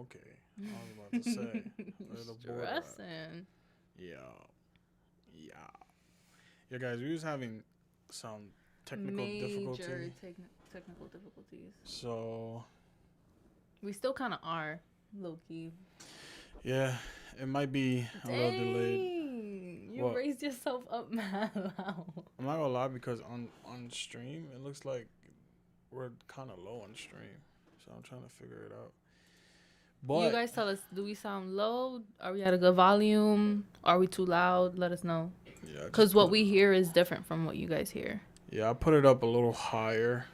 okay. I was about to say. Where the border at? Stressing. Yeah. Yeah. Yeah, guys, we was having some technical difficulty. Major technical difficulties. So, We still kind of are, low key. yeah, it might be a little delayed. Dang, you What? raised yourself up mad loud. I'm not gonna lie because on stream it looks like we're kind of low on stream, so I'm trying to figure it out. But You guys tell us, do we sound low? Are we at a good volume? Are we too loud? Let us know. yeah, Because what we hear is different from what you guys hear. I put it up a little higher.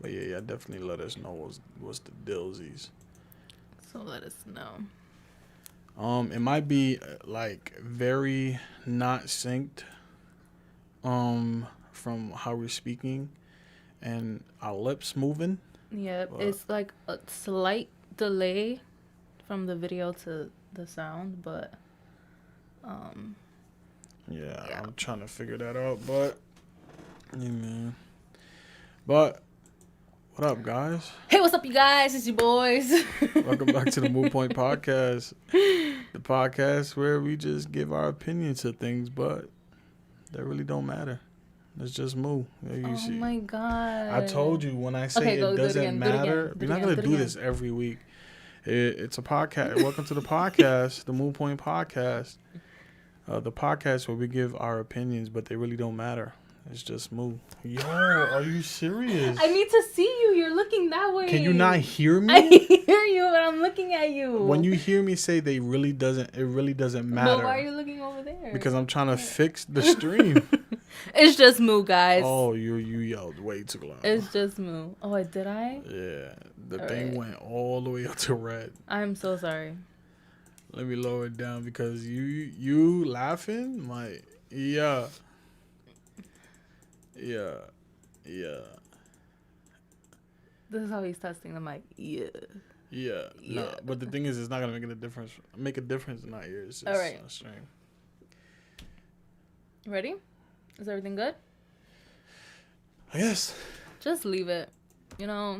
But yeah, definitely let us know what's the dillsies. So let us know. It might be like very not synced. From how we're speaking, and our lips moving. Yeah, it's like a slight delay from the video to the sound, but yeah, I'm trying to figure that out, but yeah, man. But what up, guys? Hey, what's up, you guys? It's your boys. Welcome back to the Mood Point Podcast, the podcast where we just give our opinions to things, but they really don't matter. It's just moo. Oh my god! I told you when I say it doesn't matter. We're not gonna do this every week. It's a podcast. Welcome to the podcast, the Mood Point Podcast, the podcast where we give our opinions, but they really don't matter. It's just moo. Yo, are you serious? I need to see you. You're looking that way. Can you not hear me? I hear you, but I'm looking at you. When you hear me say it really doesn't matter. But why are you looking over there? Because I'm trying to fix the stream. It's just moo, guys. Oh, you yelled way too loud. It's just moo. Oh, did I? Yeah, the thing went all the way up to red. I'm so sorry. Let me lower it down because you laughing, yeah. This is how he's testing the mic. Yeah. No, but the thing is, it's not gonna make a difference in our ears. It's just all right. A stream. Ready? Is everything good? I guess. Just leave it. Yeah,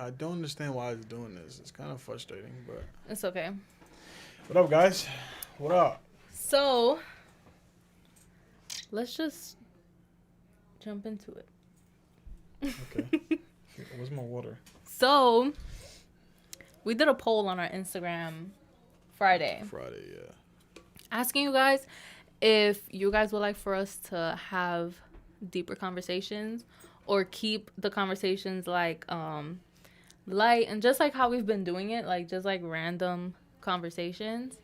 I don't understand why it's doing this. It's kind of frustrating, but it's okay. What up, guys? What up? So, let's just jump into it. Okay. Where's my water? So, we did a poll on our Instagram Friday. Yeah. Asking you guys if you guys would like for us to have deeper conversations or keep the conversations like light and just like how we've been doing it, like just like random conversations.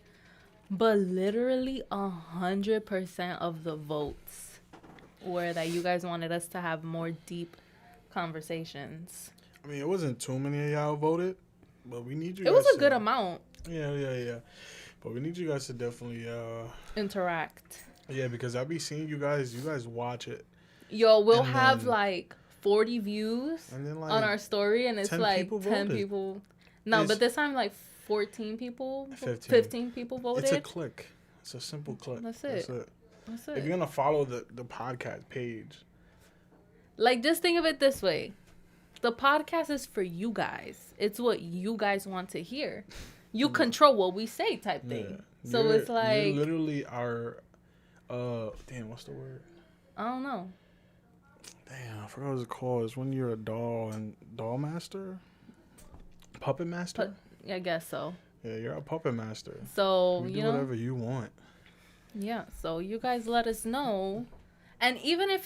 But literally 100% of the votes were that you guys wanted us to have more deep conversations. I mean, it wasn't too many of y'all voted, but we need you. It was a good amount. Yeah. But we need you guys to definitely interact. Yeah, because I'll be seeing you guys watch it. Yo, we'll have like 40 views and then, like, on our story, and it's like 10 voted. people. No, but this time like 14 people, 15 people voted. It's a click. It's a simple click. That's it. If you're gonna follow the podcast page, like, just think of it this way: the podcast is for you guys. It's what you guys want to hear. You control what we say, type thing. Yeah. So it's like you literally are. Damn, what's the word? I don't know. Damn, I forgot what it's called. It's when you're a doll master, puppet master. I guess so. Yeah, you're a puppet master. So you do whatever you want. Yeah, so you guys let us know. And even if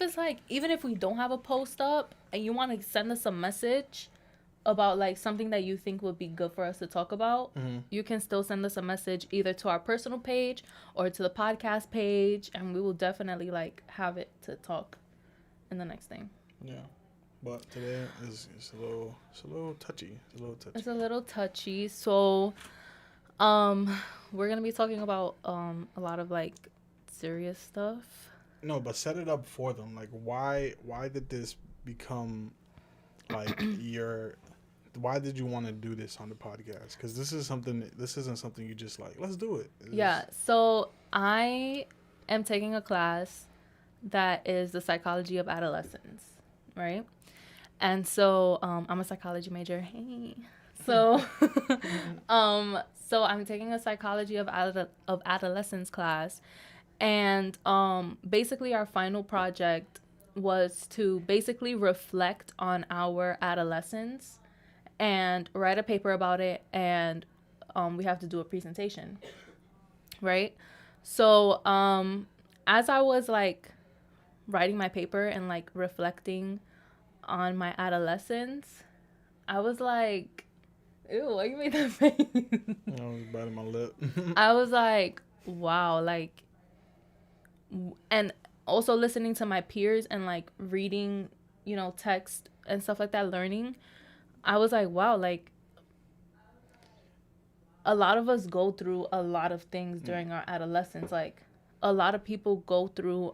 we don't have a post up and you want to send us a message about like something that you think would be good for us to talk about, you can still send us a message either to our personal page or to the podcast page, and we will definitely like have it to talk in the next thing. Yeah. But today it's a little touchy. It's a little touchy. So we're going to be talking about a lot of like serious stuff. No, but set it up for them. Like, why did this become like why did you want to do this on the podcast? Because this isn't something you just like, let's do it. So I am taking a class that is the psychology of adolescence, right? And so I'm a psychology major. Hey. So, so I'm taking a psychology of adolescence class, and basically our final project was to basically reflect on our adolescence and write a paper about it, and we have to do a presentation, right? So, as I was like writing my paper and like reflecting on my adolescence, I was like, ew, why you made that face? I was biting my lip. I was like, wow, like, and also listening to my peers and like reading, text and stuff like that, learning, I was like, wow, like, a lot of us go through a lot of things during our adolescence. Like, a lot of people go through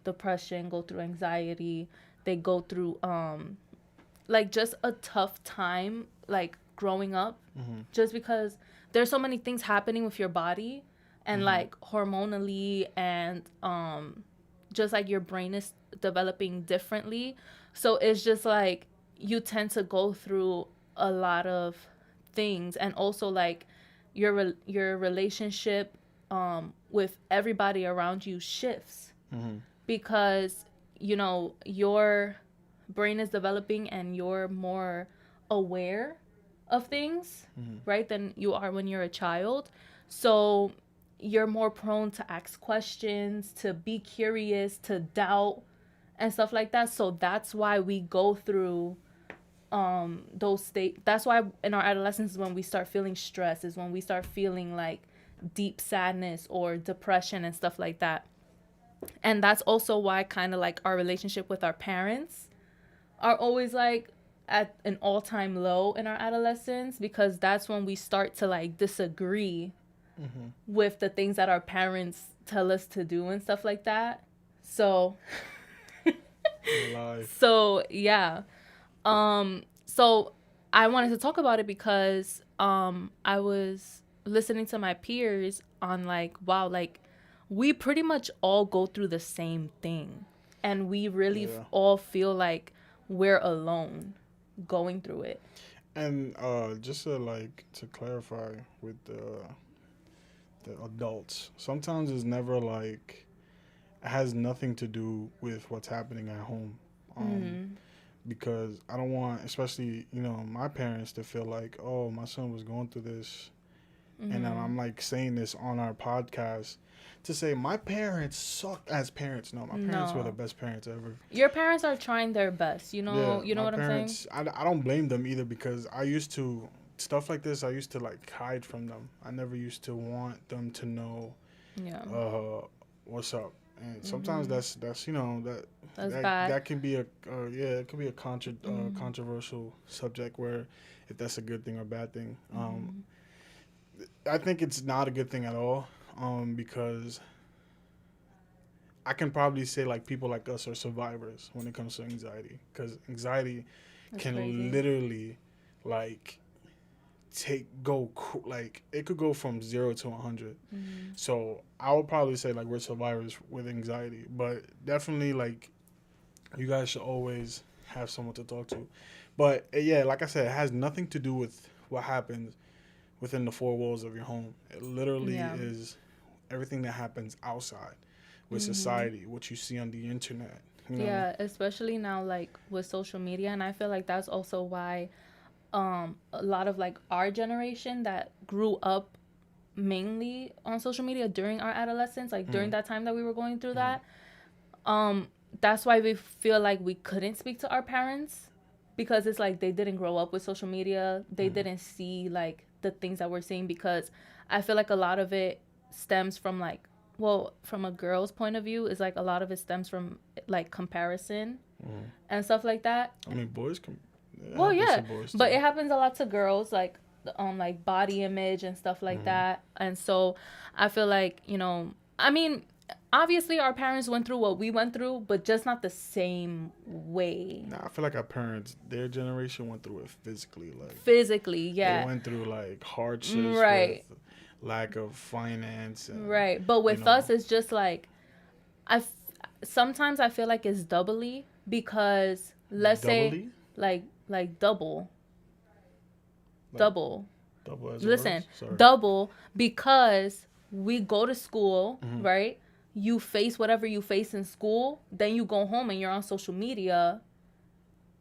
depression, go through anxiety, they go through like just a tough time, like growing up, just because there's so many things happening with your body and like hormonally, and just like your brain is developing differently. So it's just like you tend to go through a lot of things, and also like your relationship with everybody around you shifts, because your brain is developing and you're more aware of things, right, than you are when you're a child. So you're more prone to ask questions, to be curious, to doubt and stuff like that. So that's why we go through those state. That's why in our adolescence is when we start feeling stress, is when we start feeling like deep sadness or depression and stuff like that. And that's also why kind of like our relationship with our parents are always like at an all-time low in our adolescence, because that's when we start to like disagree with the things that our parents tell us to do and stuff like that. So so yeah. So I wanted to talk about it because I was listening to my peers on like, wow, like we pretty much all go through the same thing, and we really all feel like we're alone going through it. And just to clarify with the adults, sometimes it's never like, it has nothing to do with what's happening at home. Because I don't want, especially, my parents to feel like, oh, my son was going through this. And then I'm like saying this on our podcast to say my parents sucked as parents. No, my parents were the best parents ever. Your parents are trying their best. You know what parents, I'm saying? I don't blame them either, because I used to, stuff like this, I used to like hide from them. I never used to want them to know what's up. And sometimes that's that's bad. That can be a it could be a controversial subject, where if that's a good thing or bad thing. I think it's not a good thing at all, because I can probably say like people like us are survivors when it comes to anxiety, because anxiety can crazy. Literally like like it could go from 0 to 100. So I would probably say like we're survivors with anxiety, but definitely like you guys should always have someone to talk to. But yeah, like I said, it has nothing to do with what happens within the four walls of your home. It literally is everything that happens outside with society, what you see on the internet. Yeah, especially now like with social media, and I feel like that's also why a lot of like our generation that grew up mainly on social media during our adolescence, like during that time that we were going through that, that's why we feel like we couldn't speak to our parents, because it's like they didn't grow up with social media, they didn't see like the things that we're seeing, because I feel like a lot of it stems from like, well, from a girl's point of view, is like a lot of it stems from like comparison and stuff like that. I mean, boys can. Well, yeah, but it happens a lot to girls, like on like body image and stuff like that. And so I feel like, I mean, obviously our parents went through what we went through, but just not the same way. Nah, I feel like our parents, their generation went through it physically. Yeah. They went through like hardships, right? With lack of finance, and, right. But with us, it's just like sometimes I feel like it's doubly, because let's say like double. Like, double. Double as Listen, double, because we go to school, right? You face whatever you face in school, then you go home and you're on social media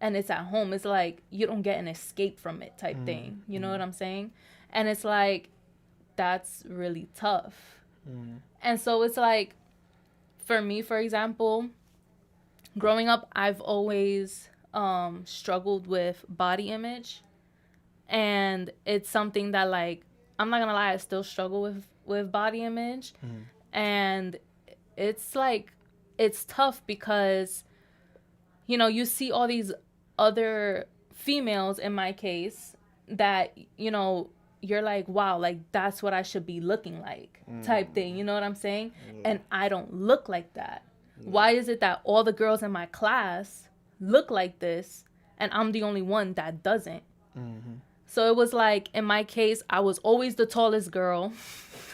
and it's at home. It's like you don't get an escape from it type thing. You know what I'm saying? And it's like, that's really tough. And so it's like, for me, for example, growing up, I've always struggled with body image. And it's something that, like, I'm not gonna lie, I still struggle with body image. And it's like, it's tough because, you know, you see all these other females, in my case, that, you know, you're like, wow, like, that's what I should be looking like type thing. You know what I'm saying? And I don't look like that. Why is it that all the girls in my class look like this and I'm the only one that doesn't? So it was like, in my case, I was always the tallest girl.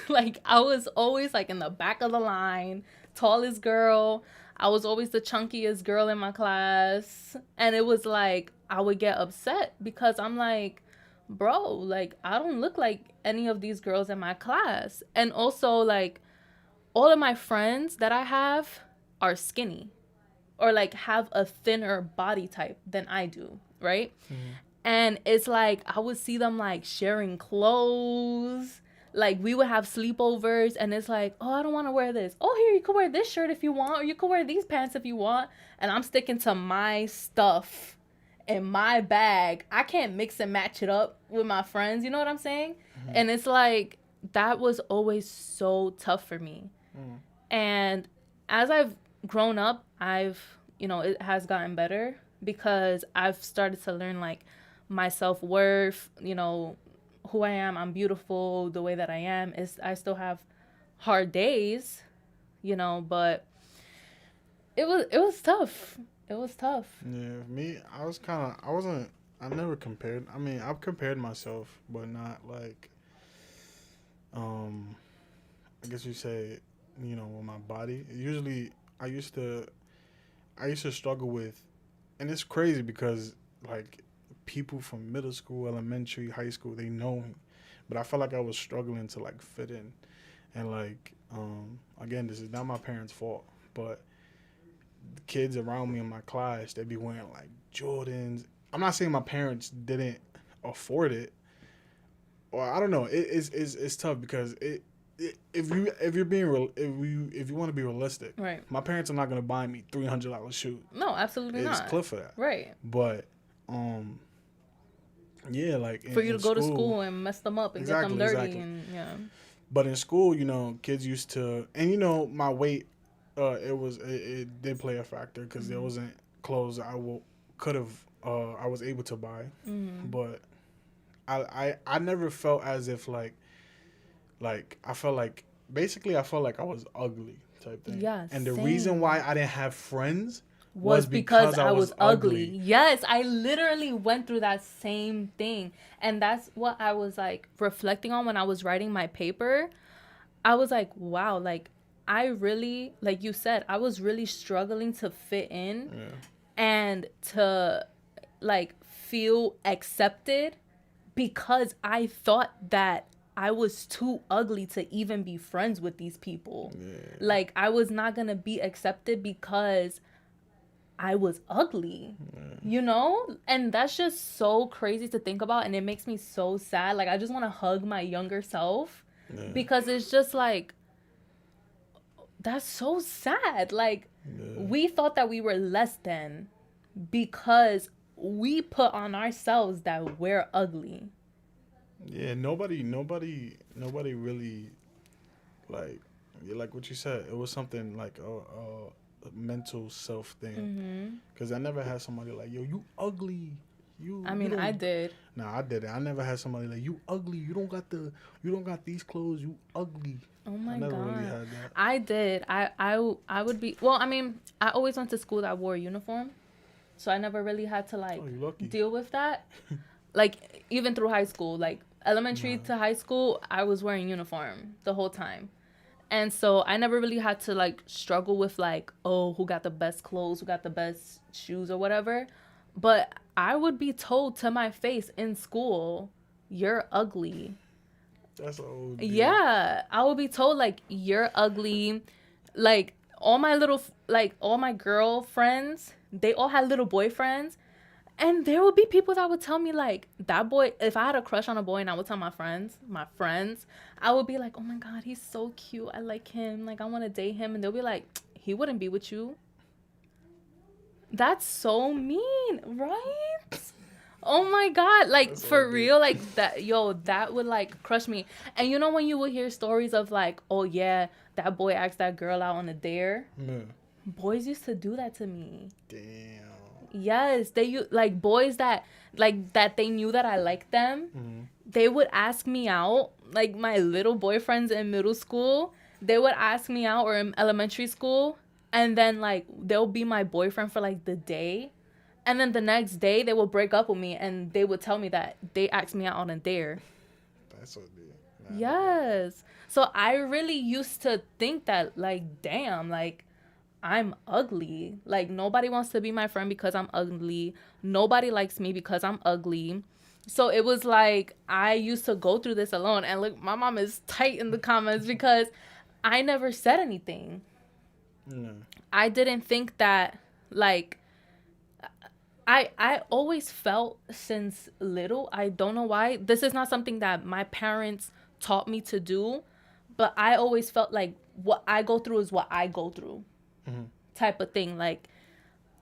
Like, I was always, like, in the back of the line, tallest girl. I was always the chunkiest girl in my class. And it was like, I would get upset because I'm like, bro, like, I don't look like any of these girls in my class. And also, like, all of my friends that I have are skinny or, like, have a thinner body type than I do, right? And it's like, I would see them, like, sharing clothes. Like, we would have sleepovers, and it's like, oh, I don't want to wear this. Oh, here, you can wear this shirt if you want, or you can wear these pants if you want. And I'm sticking to my stuff in my bag. I can't mix and match it up with my friends. You know what I'm saying? And it's like, that was always so tough for me. And as I've grown up, you know, it has gotten better because I've started to learn, like, my self-worth, you know, who I am. I'm beautiful the way that I am. I still have hard days, you know, but it was tough. It was tough. Yeah, me, I never compared. I mean, I've compared myself, but not like, I guess you say, you know, with my body. Usually, I used to struggle with, and it's crazy because, like, people from middle school, elementary, high school, they know me, but I felt like I was struggling to, like, fit in. And, like, again, this is not my parents' fault, but the kids around me in my class, they'd be wearing, like, Jordans. I'm not saying my parents didn't afford it, or I don't know. It's tough because if you want to be realistic, right? My parents are not gonna buy me $300 shoes. No, absolutely not. It's cliff for that, right? But yeah, like for you to go to school and mess them up and get them dirty and yeah. But in school, you know, kids used to, and you know, my weight, it did play a factor because there wasn't clothes I was able to buy, but I never felt as if like I felt like basically I felt like I was ugly type thing. Yeah, and the reason why I didn't have friends was because I was ugly. Yes, I literally went through that same thing. And that's what I was, like, reflecting on when I was writing my paper. I was like, wow, like, I really, like you said, I was really struggling to fit in and to, like, feel accepted because I thought that I was too ugly to even be friends with these people. Yeah. Like, I was not going to be accepted because I was ugly, you know? And that's just so crazy to think about. And it makes me so sad. Like, I just want to hug my younger self because it's just like, that's so sad. Like, we thought that we were less than because we put on ourselves that we're ugly. Yeah, nobody really, like what you said. It was something like a mental self thing. Because I never had somebody like, yo, you ugly. I did. Nah, I didn't. I never had somebody like, you ugly. You don't got these clothes. You ugly. Oh my God. I never really had that. I did. I would be, well, I mean, I always went to school that wore a uniform. So I never really had to, like, deal with that. Like, even through high school, like, elementary to high school, I was wearing uniform the whole time. And so I never really had to, like, struggle with, like, oh, who got the best clothes, who got the best shoes or whatever. But I would be told to my face in school, you're ugly. That's old. Yeah, I would be told like you're ugly. Like all my girlfriends, they all had little boyfriends, and there would be people that would tell me like that boy. If I had a crush on a boy, and I would tell my friends, I would be like, oh my god, he's so cute. I like him. Like I want to date him, and they'll be like, he wouldn't be with you. That's so mean, right? Oh my god, like that's for real, like that, yo, that would like crush me. And you know when you would hear stories of like, oh yeah, that boy asked that girl out on a dare. Boys used to do that to me. Damn. Yes, like boys that they knew that I liked them. They would ask me out. Like my little boyfriends in middle school, they would ask me out, or in elementary school, and then like they'll be my boyfriend for like the day. And then the next day, they will break up with me, and they would tell me that they asked me out on a dare. That's so deep. Yes. So I really used to think that, like, damn, like, I'm ugly. Like, nobody wants to be my friend because I'm ugly. Nobody likes me because I'm ugly. So it was like, I used to go through this alone. And look, my mom is tight in the comments because I never said anything. No. I didn't think that, like... I always felt since little, I don't know why, this is not something that my parents taught me to do, but I always felt like what I go through is what I go through, type of thing. Like,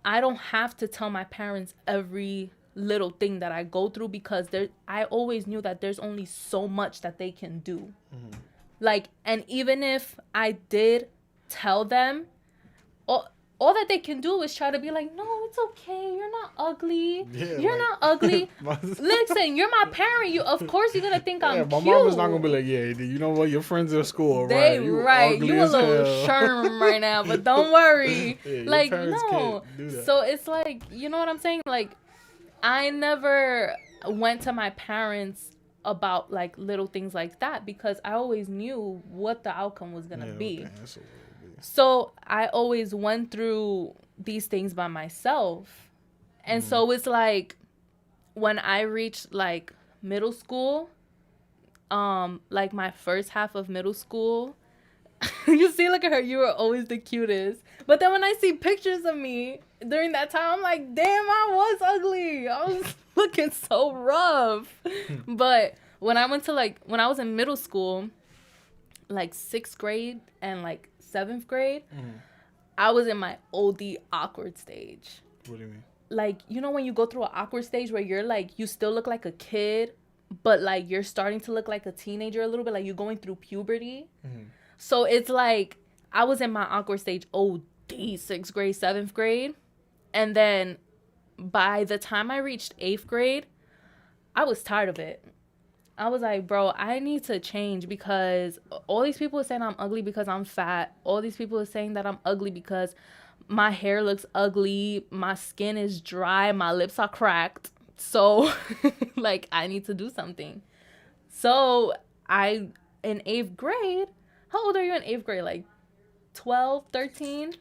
I don't have to tell my parents every little thing that I go through, because I always knew that there's only so much that they can do. Like, and even if I did tell them, all that they can do is try to be like, no, it's okay. You're not ugly. Yeah, you're not ugly. Listen, you're my parent. Of course you're going to think I'm cute. My mom is not going to be like, yeah, you know what? Your friends at school, right? You right. You a little sherm right now, but don't worry. Yeah, like, no. So it's like, you know what I'm saying? Like, I never went to my parents about, like, little things like that, because I always knew what the outcome was going to be. So I always went through these things by myself. And so it's like when I reached like middle school, like my first half of middle school, you see, look at her, you were always the cutest. But then when I see pictures of me during that time, I'm like, damn, I was ugly. I was looking so rough. But when I was in middle school, like 6th grade and like 7th grade, I was in my OD awkward stage. What do you mean? Like, you know when you go through an awkward stage where you're like, you still look like a kid, but like you're starting to look like a teenager a little bit, like you're going through puberty. So it's like, I was in my awkward stage OD, 6th grade, 7th grade. And then by the time I reached 8th grade, I was tired of it. I was like, bro, I need to change, because all these people are saying I'm ugly because I'm fat. All these people are saying that I'm ugly because my hair looks ugly. My skin is dry. My lips are cracked. So, like, I need to do something. So, in 8th grade, how old are you in 8th grade? Like 12, 13?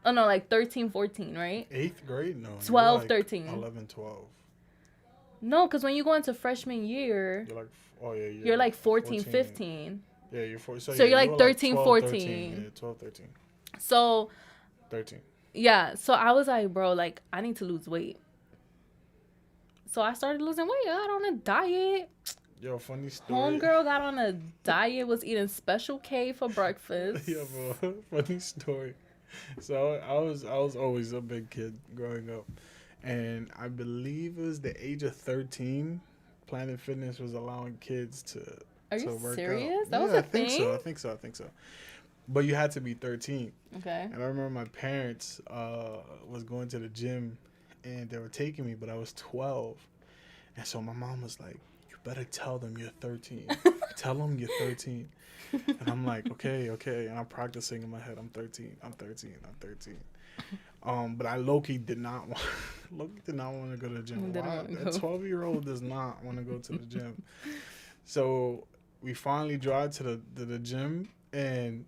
Oh, no, like 13, 14, right? 8th grade? No. 12, like 13. 11, 12. No, because when you go into freshman year, you're like 14, 15. Yeah, you're 14. So you're like 13, 12, 14. 13. Yeah, 12, 13. So. 13. Yeah, so I was like, bro, like, I need to lose weight. So I started losing weight. I got on a diet. Yo, funny story. Homegirl got on a diet, was eating Special K for breakfast. Yeah, bro, funny story. So I was always a big kid growing up. And I believe it was the age of 13, Planet Fitness was allowing kids to work out. Are you serious? That was a thing? I think so. But you had to be 13. Okay. And I remember my parents was going to the gym, and they were taking me, but I was 12. And so my mom was like, you better tell them you're 13. Tell them you're 13. And I'm like, okay. And I'm practicing in my head, I'm 13. But I low-key did not want to go to the gym. A 12-year-old does not want to go to the gym. So we finally drive to the gym, and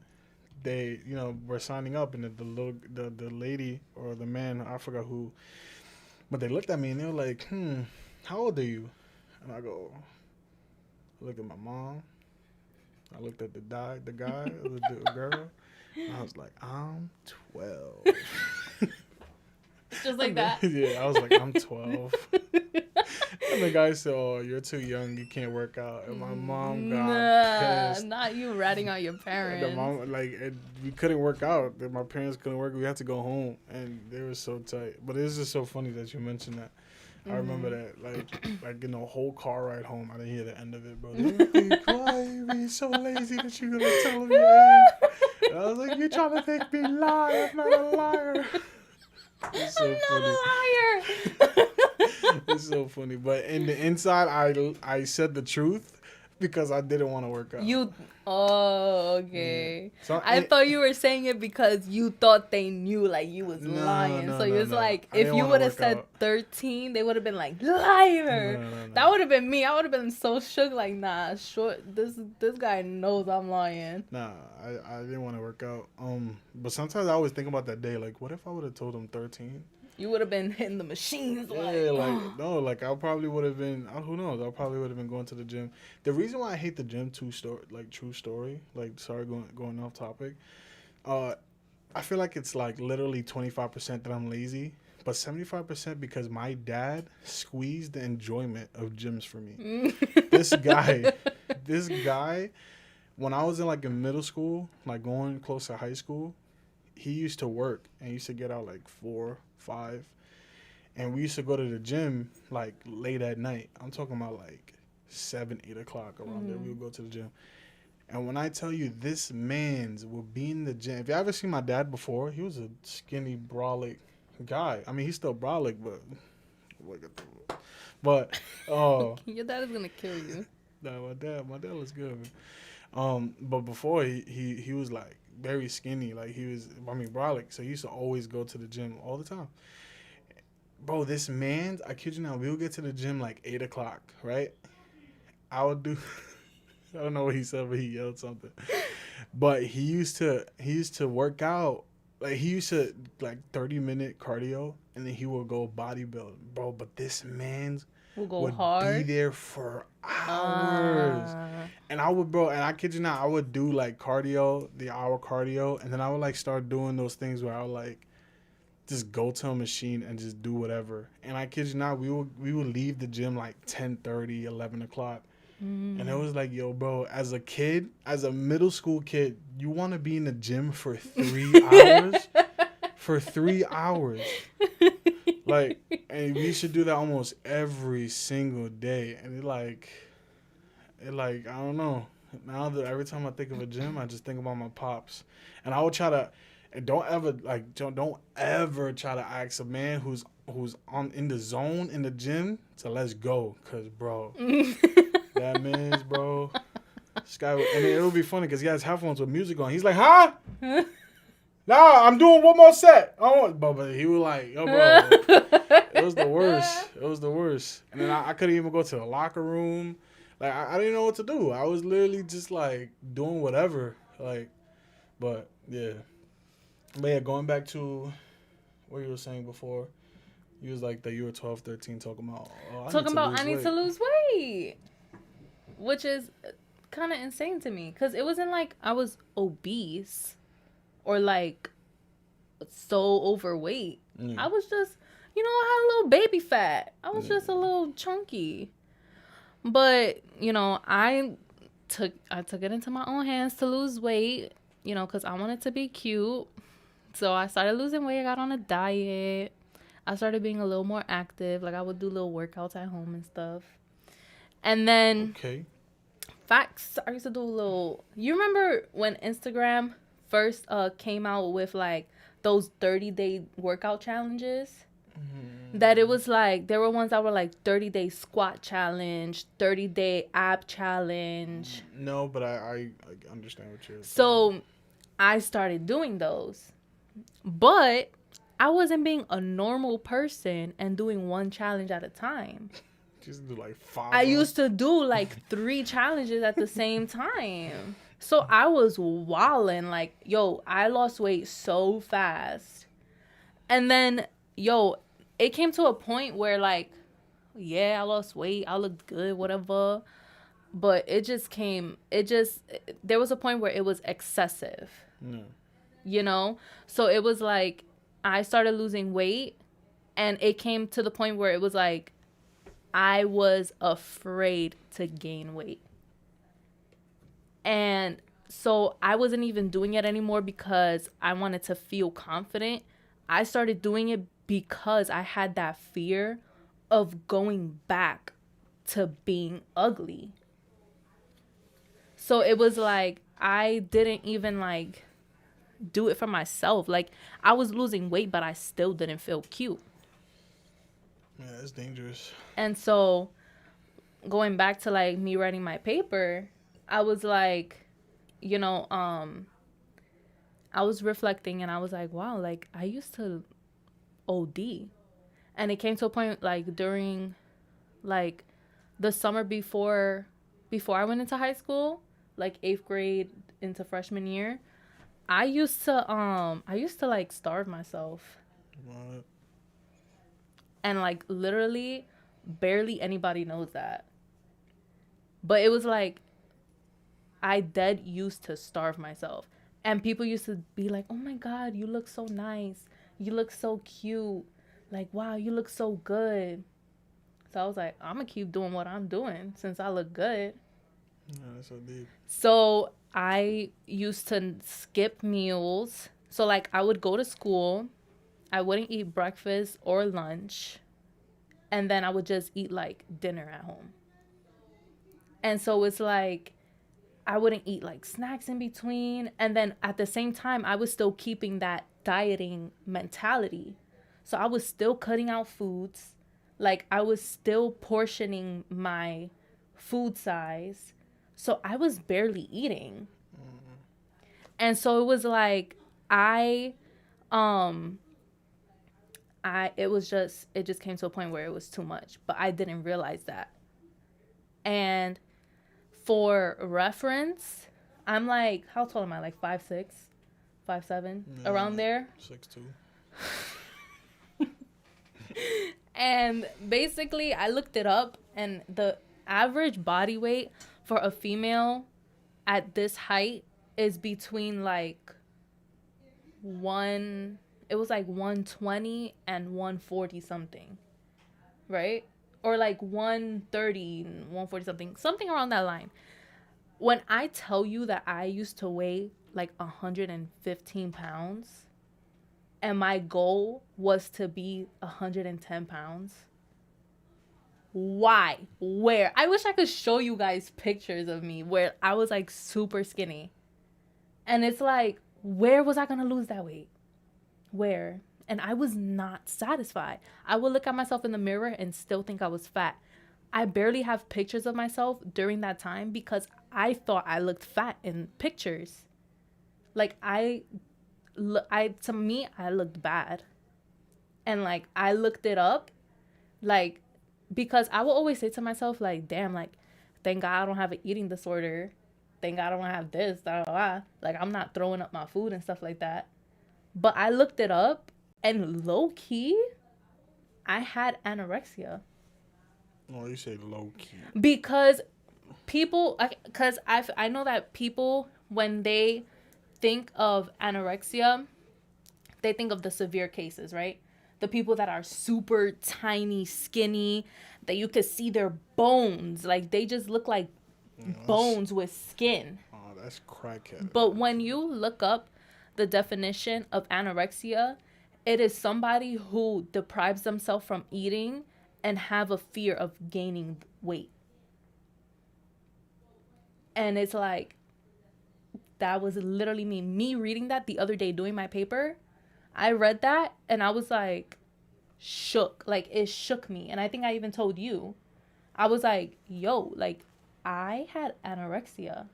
they, were signing up, and the lady or the man, I forgot who, but they looked at me and they were like, how old are you? And I go, I looked at my mom. I looked at the guy, the girl. And I was like, I'm 12. Just like that? Yeah, I was like, I'm 12. And the guy said, oh, you're too young. You can't work out. And my mom got pissed. Not you ratting out your parents. The mom, we couldn't work out. My parents couldn't work. We had to go home. And they were so tight. But it's just so funny that you mentioned that. I remember that, like in the whole car ride home, I didn't hear the end of it, bro. Why are you being so lazy that you're gonna tell them your age? And I was like, you trying to make me lie? I'm not a liar. It's so I'm not a liar. It's so funny, but in the inside, I said the truth because I didn't want to work out. Okay. Yeah. So, I thought you were saying it because you thought they knew like you was lying. So you was like, if you would have said 13, they would have been like, liar. No. That would have been me. I would have been so shook, like, nah, this guy knows I'm lying. Nah, I didn't want to work out. But sometimes I always think about that day, like, what if I would have told him 13? You would have been hitting the machines. Yeah, I probably would have been, who knows, I probably would have been going to the gym. The reason why I hate the gym, true story, sorry, going off topic, I feel like it's like literally 25% that I'm lazy, but 75% because my dad squeezed the enjoyment of gyms for me. This guy, when I was in middle school, like going close to high school, he used to work and used to get out like 4, 5, and we used to go to the gym like late at night. I'm talking about like 7, 8 o'clock around there. We would go to the gym, and when I tell you this man's would be in the gym. If you ever seen my dad before, he was a skinny brolic guy. I mean, he's still brolic, but your dad is gonna kill you. Nah, my dad looks good, man. But before he was like very skinny, like brolic, so he used to always go to the gym all the time. Bro, this man, I kid you not, we would get to the gym like 8 o'clock, right? I would do, I don't know what he said, but he yelled something. But he used to work out, like he used to 30-minute cardio, and then he would go bodybuilding, bro. But this man's would be there for hours. And I would, bro, and I kid you not, I would do like cardio, the hour cardio, and then I would like start doing those things where I would like just go to a machine and just do whatever. And I kid you not, we would leave the gym like 10:30, 11 o'clock. And it was like, yo, bro, as a kid, as a middle school kid, you want to be in the gym for 3 hours? For 3 hours. Like, and we should do that almost every single day. And it I don't know. Now that every time I think of a gym, I just think about my pops. And I would try to, and don't ever try to ask a man who's in the zone in the gym to let's go. Cause bro, that man's bro. This guy, and it'll be funny because he has headphones with music on. He's like, huh? Nah, I'm doing one more set. But he was like, yo, bro. It was the worst. And then I couldn't even go to the locker room. Like, I didn't know what to do. I was literally just, like, doing whatever. Like, but, yeah. But, yeah, going back to what you were saying before. You was like that you were 12, 13 talking about, I need to lose weight. Which is kind of insane to me. Because it wasn't like I was obese or, like, so overweight. I was just, I had a little baby fat. I was just a little chunky. But, I took it into my own hands to lose weight, because I wanted to be cute. So I started losing weight. I got on a diet. I started being a little more active. Like, I would do little workouts at home and stuff. And then, facts, I used to do you remember when Instagram first came out with, like, those 30-day workout challenges? That it was like, there were ones that were like 30-day squat challenge, 30-day ab challenge. No, but I understand what you're saying. So I started doing those. But I wasn't being a normal person and doing one challenge at a time. Just do like 5. I used to do like 3 challenges at the same time. So I was wilding. Like, I lost weight so fast. And then, it came to a point where, like, I lost weight. I looked good, whatever. but there was a point where it was excessive. No. You know? So it was like I started losing weight, and it came to the point where it was like I was afraid to gain weight. And so I wasn't even doing it anymore because I wanted to feel confident. I started doing it because I had that fear of going back to being ugly. So it was like I didn't even like do it for myself. Like I was losing weight, but I still didn't feel cute. Yeah, that's dangerous. And so going back to like me writing my paper, I was like, you know, I was reflecting and I was like, wow, like I used to OD. And it came to a point like during like the summer before I went into high school, like 8th grade into freshman year, I used to like starve myself. What? And like literally barely anybody knows that. But it was like I dead used to starve myself. And people used to be like, "Oh my god, you look so nice. You look so cute. Like, wow, you look so good." So I was like, "I'm going to keep doing what I'm doing since I look good." Yeah, that's so deep. So I used to skip meals. So like I would go to school, I wouldn't eat breakfast or lunch, and then I would just eat like dinner at home. And so it's like I wouldn't eat like snacks in between. And then at the same time, I was still keeping that dieting mentality. So I was still cutting out foods. Like I was still portioning my food size. So I was barely eating. And so it was like I um it just came to a point where it was too much, but I didn't realize that. And for reference, I'm like, how tall am I? Like 5'6", 5'7", Yeah, around there. 6'2". And basically, I looked it up, and the average body weight for a female at this height is between like it was like 120 and 140 something, right? Or like 130, 140 something around that line. When I tell you that I used to weigh like 115 pounds and my goal was to be 110 pounds, why? Where? I wish I could show you guys pictures of me where I was like super skinny. And it's like, where was I going to lose that weight? Where? And I was not satisfied. I would look at myself in the mirror and still think I was fat. I barely have pictures of myself during that time because I thought I looked fat in pictures. Like to me, I looked bad. And like I looked it up, like because I will always say to myself like, damn, like thank God I don't have an eating disorder. Thank God I don't have this, blah, blah, blah. Like I'm not throwing up my food and stuff like that. But I looked it up and low key, I had anorexia. Oh, you say low key. Because I know that people, when they think of anorexia, they think of the severe cases, right? The people that are super tiny, skinny, that you could see their bones. Like they just look like bones with skin. Oh, that's crackhead. But when you look up the definition of anorexia, it is somebody who deprives themselves from eating and have a fear of gaining weight. And it's like, that was literally me reading that the other day doing my paper. I read that and I was like shook. Like it shook me. And I think I even told you. I was like, yo, like I had anorexia.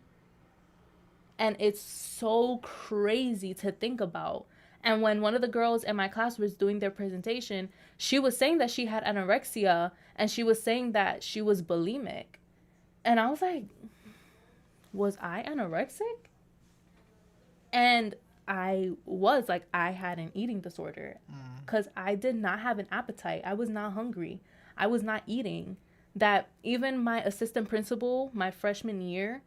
And it's so crazy to think about. And when one of the girls in my class was doing their presentation, she was saying that she had anorexia and she was saying that she was bulimic. And I was like, was I anorexic? And I was like, I had an eating disorder because I did not have an appetite. I was not hungry. I was not eating. that even my assistant principal, my freshman year,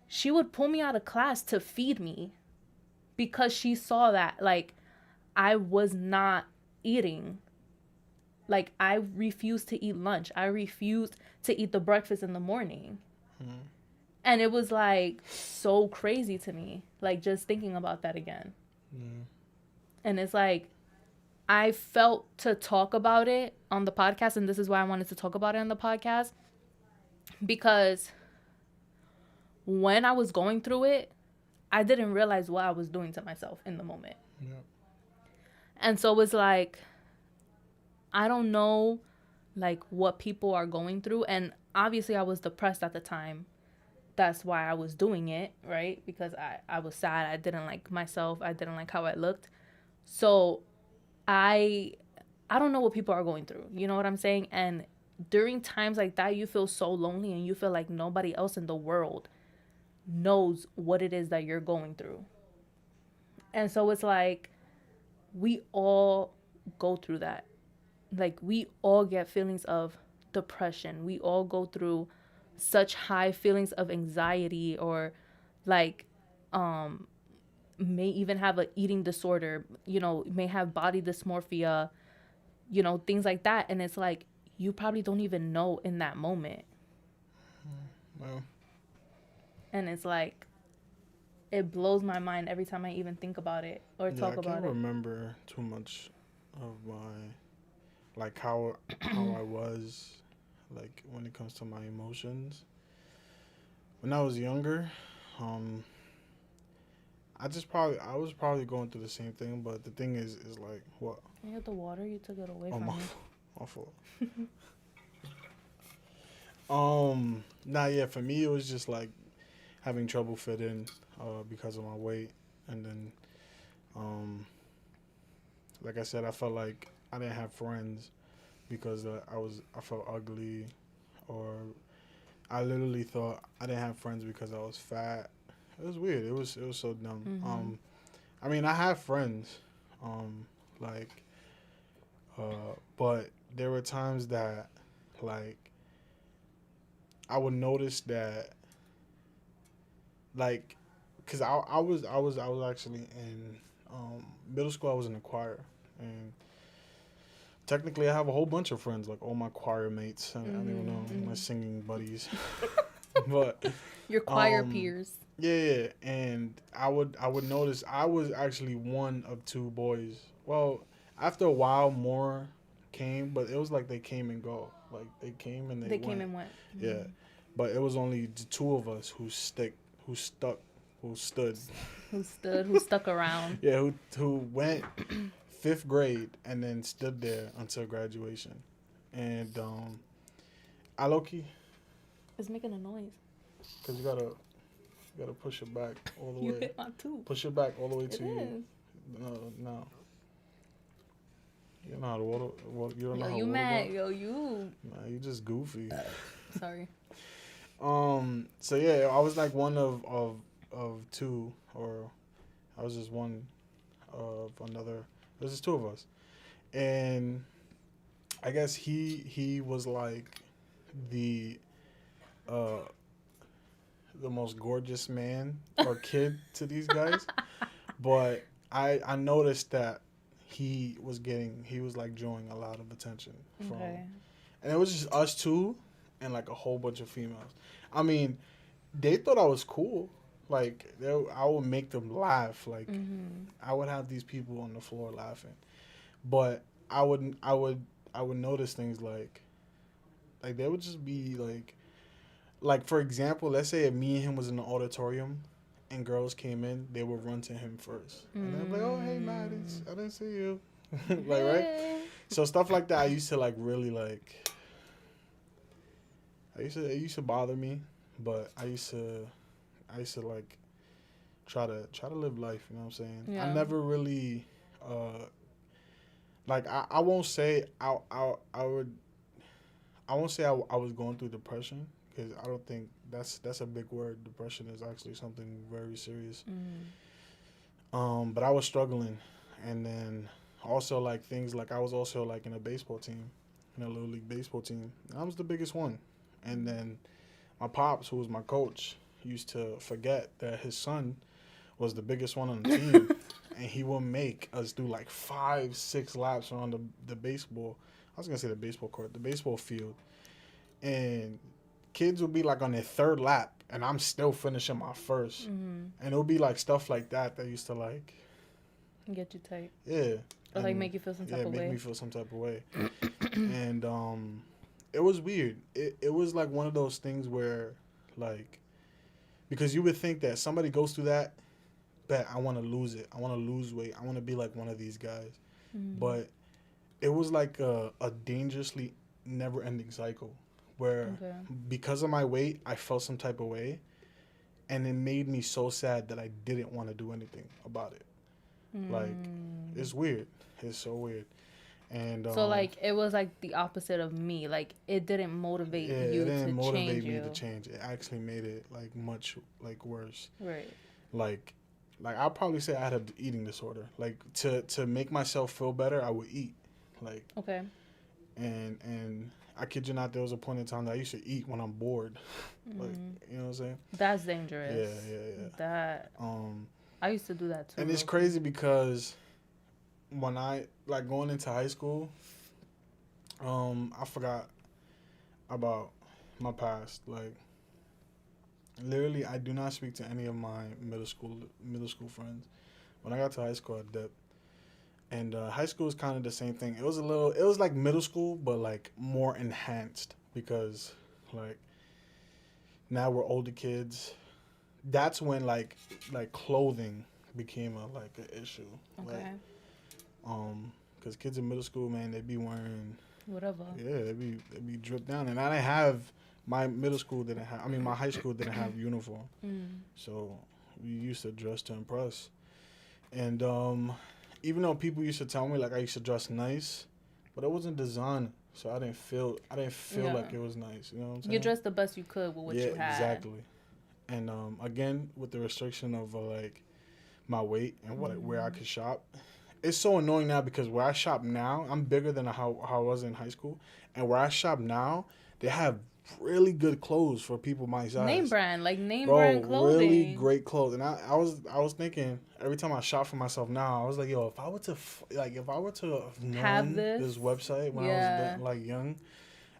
she would pull me out of class to feed me because she saw that, like, I was not eating. Like, I refused to eat lunch. I refused to eat the breakfast in the morning. Mm-hmm. And it was, like, so crazy to me. Like, just thinking about that again. Mm-hmm. And it's like, I felt to talk about it on the podcast, and this is why I wanted to talk about it on the podcast. Because when I was going through it, I didn't realize what I was doing to myself in the moment. Yeah. And so it was like, I don't know, like, what people are going through. And obviously I was depressed at the time. That's why I was doing it, right? Because I was sad. I didn't like myself. I didn't like how I looked. So I don't know what people are going through. You know what I'm saying? And during times like that, you feel so lonely and you feel like nobody else in the world knows what it is that you're going through. And so it's like, we all go through that. Like, we all get feelings of depression. We all go through such high feelings of anxiety, or like may even have a eating disorder, you know, may have body dysmorphia, you know, things like that. And it's like, you probably don't even know in that moment. Well, and it's like, it blows my mind every time I even think about it or talk about it. I can't remember too much of my, like, how I was, like, when it comes to my emotions. When I was younger, I was probably going through the same thing, but the thing is like, what? You had the water, you took it away from me. My fault. Yeah, for me it was just like having trouble fitting because of my weight, and then like I said, I felt like I didn't have friends because I felt ugly, or I literally thought I didn't have friends because I was fat. It was weird. It was so dumb. Mm-hmm. I mean, I have friends, but there were times that, like, I would notice that, like, cause I was actually in middle school. I was in a choir, and technically I have a whole bunch of friends, like all my choir mates. I don't even know, my singing buddies, but your choir peers. Yeah, and I would notice I was actually one of two boys. Well, after a while, more came, but it was like they came and go. Like, they came and they went. Came and went. Mm-hmm. Yeah, but it was only the two of us who stood. Who stuck around. Yeah, who went 5th grade and then stood there until graduation. And I low-key. It's making a noise. Because you gotta push it back all the way. You hit my tooth. Push it back all the way to you. No. You know how to water. You don't know how to water. You mad? Yo, you. Nah, you just goofy. Sorry. So yeah, I was like one of two, or I was just one of another. There's just two of us, and I guess he was like the most gorgeous man or kid to these guys, but I noticed that he was like drawing a lot of attention from, and it was just us two and like a whole bunch of females. I mean, they thought I was cool. Like, I would make them laugh. Like, I would have these people on the floor laughing, but I would notice things like they would just be like, for example, let's say if me and him was in the auditorium and girls came in, they would run to him first. And they'd be like, oh, hey, man, I didn't see you. Like, right? So stuff like that I used to, like, really, like, it used to bother me, but I used to, like, try to live life, you know what I'm saying? Yeah. I never really, like, I won't say I won't say I was going through depression, because I don't think that's a big word. Depression is actually something very serious. But I was struggling, and then also, like, things like I was also, like, in a baseball team, in a little league baseball team. I was the biggest one, And then my pops, who was my coach, used to forget that his son was the biggest one on the team. And he will make us do like 5-6 laps around the baseball. I was going to say the baseball court, the baseball field. And kids will be like on their third lap, and I'm still finishing my first. And it'll be like stuff like that used to like get you tight. Yeah. Or like make you feel some type of way. Yeah, make me feel some type of way. And it was weird. It was like one of those things where, like, because you would think that somebody goes through that, bet I want to lose it. I want to lose weight. I want to be like one of these guys. But it was like a dangerously never-ending cycle where because of my weight, I felt some type of way. And it made me so sad that I didn't want to do anything about it. Like, it's weird. It's so weird. And so, like, it was, like, the opposite of me. Like, it didn't motivate you to change it didn't motivate me to change. It actually made it, like, much, like, worse. Right. Like I'll probably say I had an eating disorder. Like, to make myself feel better, I would eat. Like. Okay. And I kid you not, there was a point in time that I used to eat when I'm bored. Like, you know what I'm saying? That's dangerous. Yeah. That. I used to do that too. And it's crazy because when I, like, going into high school, I forgot about my past. Like, literally, I do not speak to any of my middle school friends. When I got to high school, I dipped. And high school is kind of the same thing. It was like middle school, but, like, more enhanced because, like, now we're older kids. That's when, like clothing became an issue. Okay. Like, because kids in middle school, man, they be wearing whatever. Yeah, they be dripped down. And I didn't have, my high school didn't have uniform. So we used to dress to impress. And even though people used to tell me, like, I used to dress nice, but it wasn't design, so I didn't feel like it was nice. You know what I'm saying? You dressed the best you could with what you had. Yeah, exactly. And again, with the restriction of like my weight and where I could shop, it's so annoying now because where I shop now, I'm bigger than how I was in high school, and where I shop now, they have really good clothes for people my size. Name brand clothing. Really great clothes. And I was thinking every time I shop for myself now, I was like, yo, if I were to have this website when I was like young,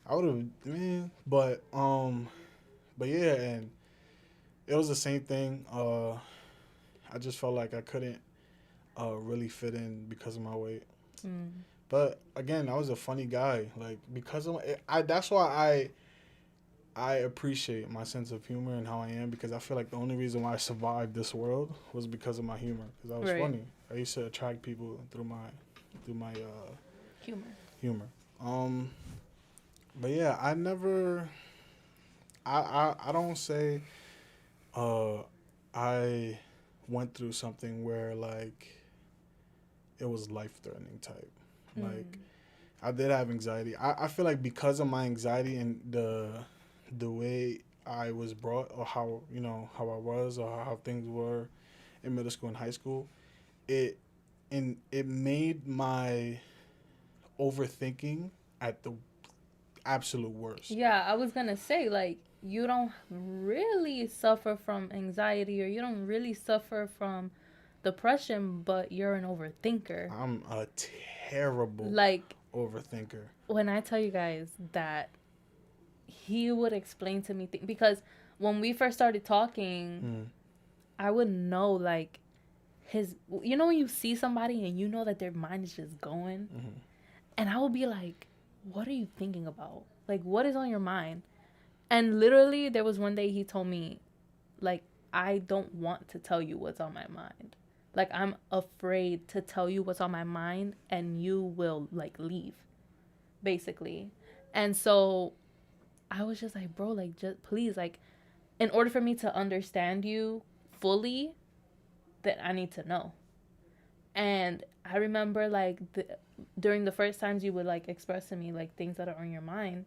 I would have, man. But yeah, and it was the same thing. I just felt like I couldn't really fit in because of my weight. But again, I was a funny guy. Like, because of that's why I appreciate my sense of humor and how I am, because I feel like the only reason why I survived this world was because of my humor. Because I was funny. I used to attract people through my humor. But yeah, I never. I don't say. I went through something where, like, it was life-threatening type. Like, I did have anxiety. I feel like because of my anxiety and the way I was brought, or how I was, or how things were in middle school and high school, it made my overthinking at the absolute worst. Yeah, I was gonna say, like, you don't really suffer from anxiety, or you don't really suffer from depression, but you're an overthinker. I'm a terrible overthinker. When I tell you guys that he would explain to me because when we first started talking, I would know, like, when you see somebody and you know that their mind is just going, and I would be like, what are you thinking about? Like, what is on your mind? And literally, there was one day he told me, like, I don't want to tell you what's on my mind. Like, I'm afraid to tell you what's on my mind, and you will, like, leave, basically. And so I was just like, bro, like, just please, like, in order for me to understand you fully, that I need to know. And I remember, like, during the first times you would, like, express to me, like, things that are on your mind,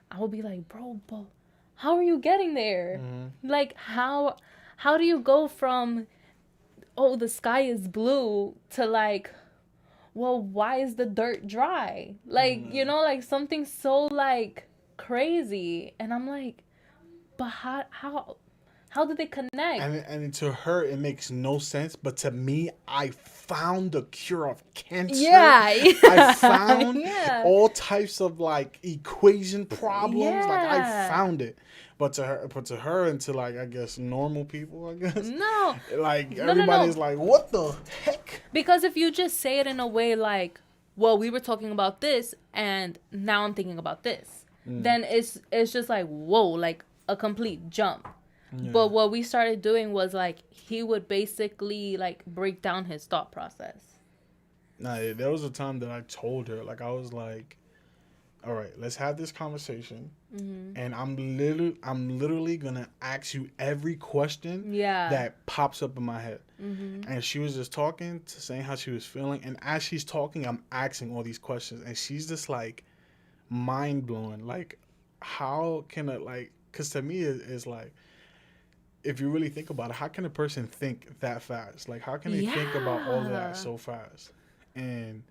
I would be like, bro, but how are you getting there? Like, how do you go from, oh, the sky is blue, to, like, well, why is the dirt dry? Like, like, something so, like, crazy. And I'm like, but how did they connect? And to her, it makes no sense. But to me, I found the cure of cancer. Yeah. I found all types of like equation problems. Yeah. Like I found it. But to her, and to like I guess normal people, I guess. No. Like everybody's like, what the heck? Because if you just say it in a way like, well, we were talking about this, and now I'm thinking about this, then it's just like, whoa, like a complete jump. Yeah. But what we started doing was like he would basically like break down his thought process. Nah, there was a time that I told her, like I was like, all right, let's have this conversation, and I'm literally gonna ask you every question that pops up in my head. And she was just talking, saying how she was feeling, and as she's talking, I'm asking all these questions, and she's just like mind blowing, like how can it like? Because to me, it's like, if you really think about it, how can a person think that fast? Like, how can they think about all of that so fast? And,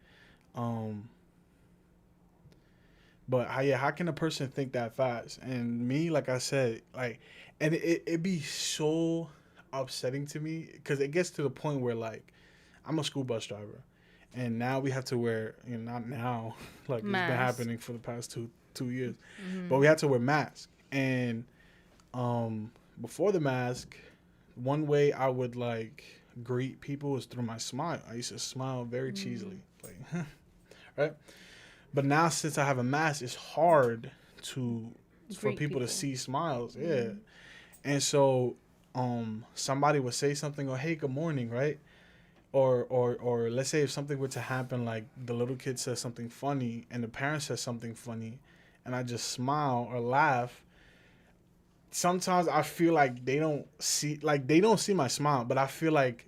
but how can a person think that fast? And me, like I said, like, and it'd be so upsetting to me because it gets to the point where, like, I'm a school bus driver, and now we have to wear, not now, like mask. It's been happening for the past two years, but we had to wear masks. And, before the mask, one way I would like greet people was through my smile. I used to smile very cheesily, like, right? But now since I have a mask, it's hard for people to see smiles. Yeah. And so somebody would say something, or hey, good morning, right? Or let's say if something were to happen, like the little kid says something funny and the parent says something funny, and I just smile or laugh. Sometimes I feel like they don't see my smile, but I feel like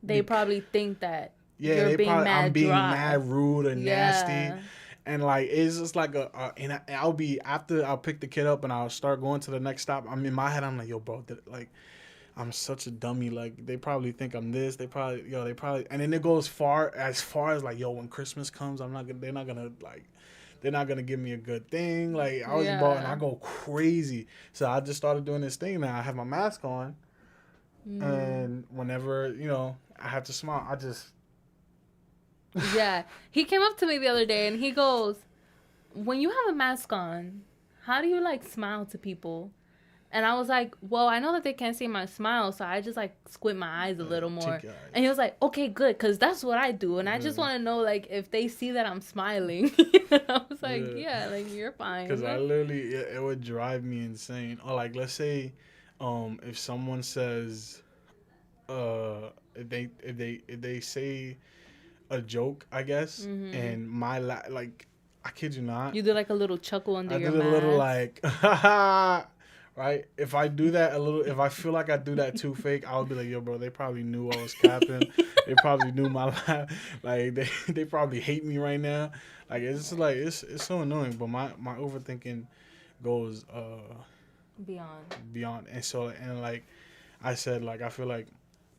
they probably think that I'm being mad rude or nasty, and like it's just like and I'll pick the kid up and I'll start going to the next stop. I'm in my head, I'm like, yo, bro, like I'm such a dummy. Like they probably think I'm this. They probably, and then it goes as far as like, yo, when Christmas comes, they're not gonna give me a good thing. Like I was about, and I go crazy. So I just started doing this thing now. I have my mask on, and whenever I have to smile, I just. Yeah, he came up to me the other day and he goes, "When you have a mask on, how do you like smile to people?" And I was like, well, I know that they can't see my smile, so I just like squint my eyes a little more. And he was like, okay, good, because that's what I do. And I just want to know, like, if they see that I'm smiling. I was like, yeah, like, you're fine. Because I literally, it would drive me insane. Or like, let's say, if someone says, if they say a joke, I guess, and like, I kid you not. You do like a little chuckle under your mask. I did a little like, haha. Right? If I do that if I feel like I do that too fake, I'll be like, yo, bro, they probably knew I was capping. They probably knew my life. Like, they probably hate me right now. Like, it's just like, it's so annoying. But my overthinking goes beyond. And so, and like I said, like, I feel like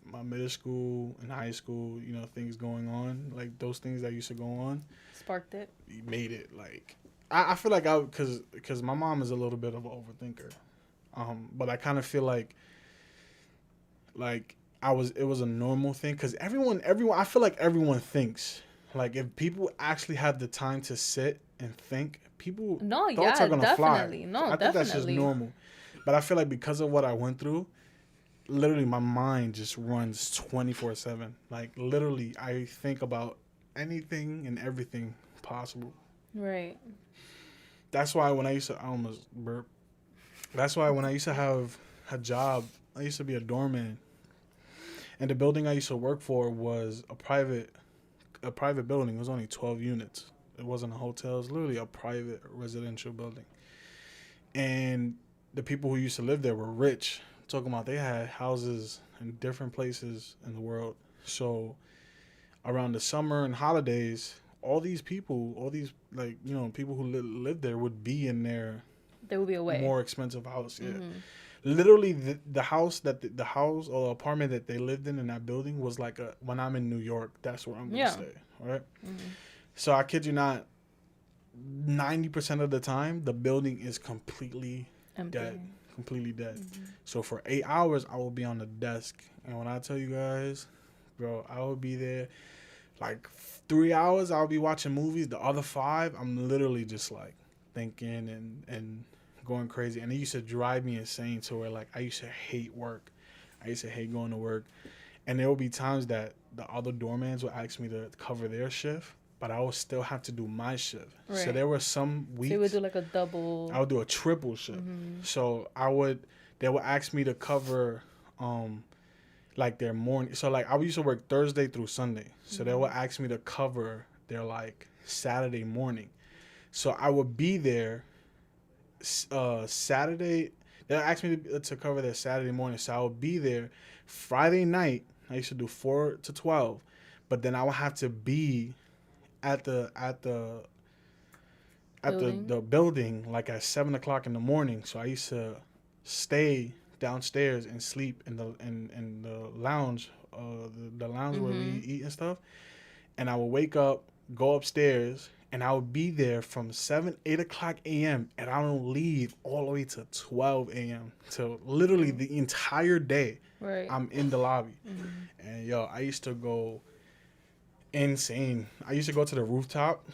my middle school and high school, things going on, like those things that used to go on. Sparked it. Made it, like, I feel like because my mom is a little bit of an overthinker. But I kind of feel like it was a normal thing because everyone, I feel like everyone thinks, like, if people actually have the time to sit and think, thoughts are gonna fly. I think that's just normal. But I feel like because of what I went through, literally my mind just runs 24/7. Like, literally, I think about anything and everything possible. Right. That's why when I almost burp. That's why when I used to have a job, I used to be a doorman. And the building I used to work for was a private building. It was only 12 units. It wasn't a hotel. It was literally a private residential building. And the people who used to live there were rich. I'm talking about they had houses in different places in the world. So around the summer and holidays, all these people who lived there would be in their There will be a way. More expensive house, yeah. Literally, the house or the apartment that they lived in that building was like when I'm in New York, that's where I'm gonna stay, right? So I kid you not, 90% of the time, the building is completely Empty. dead. Completely dead. So for 8 hours, I will be on the desk. And when I tell you guys, bro, I will be there. Like 3 hours, I'll be watching movies. The other 5, I'm literally just like thinking and going crazy. And it used to drive me insane to where like I used to hate work. I used to hate going to work. And there would be times that the other doormans would ask me to cover their shift, but I would still have to do my shift. Right. So there were some weeks. So you would do like a double. I would do a triple shift. So they would ask me to cover, like their morning. So like I used to work Thursday through Sunday. So they would ask me to cover their like Saturday morning. So I would be there, Saturday. They'll ask me to cover their Saturday morning. So I would be there Friday night. I used to do 4 to 12, but then I would have to be at the building like at 7 o'clock in the morning. So I used to stay downstairs and sleep in the lounge, the lounge where we eat and stuff. And I would wake up, go upstairs, and I would be there from 8 o'clock a.m. and I don't leave all the way to 12 a.m. So literally the entire day. Right. I'm in the lobby. And I used to go insane. I used to go to the rooftop,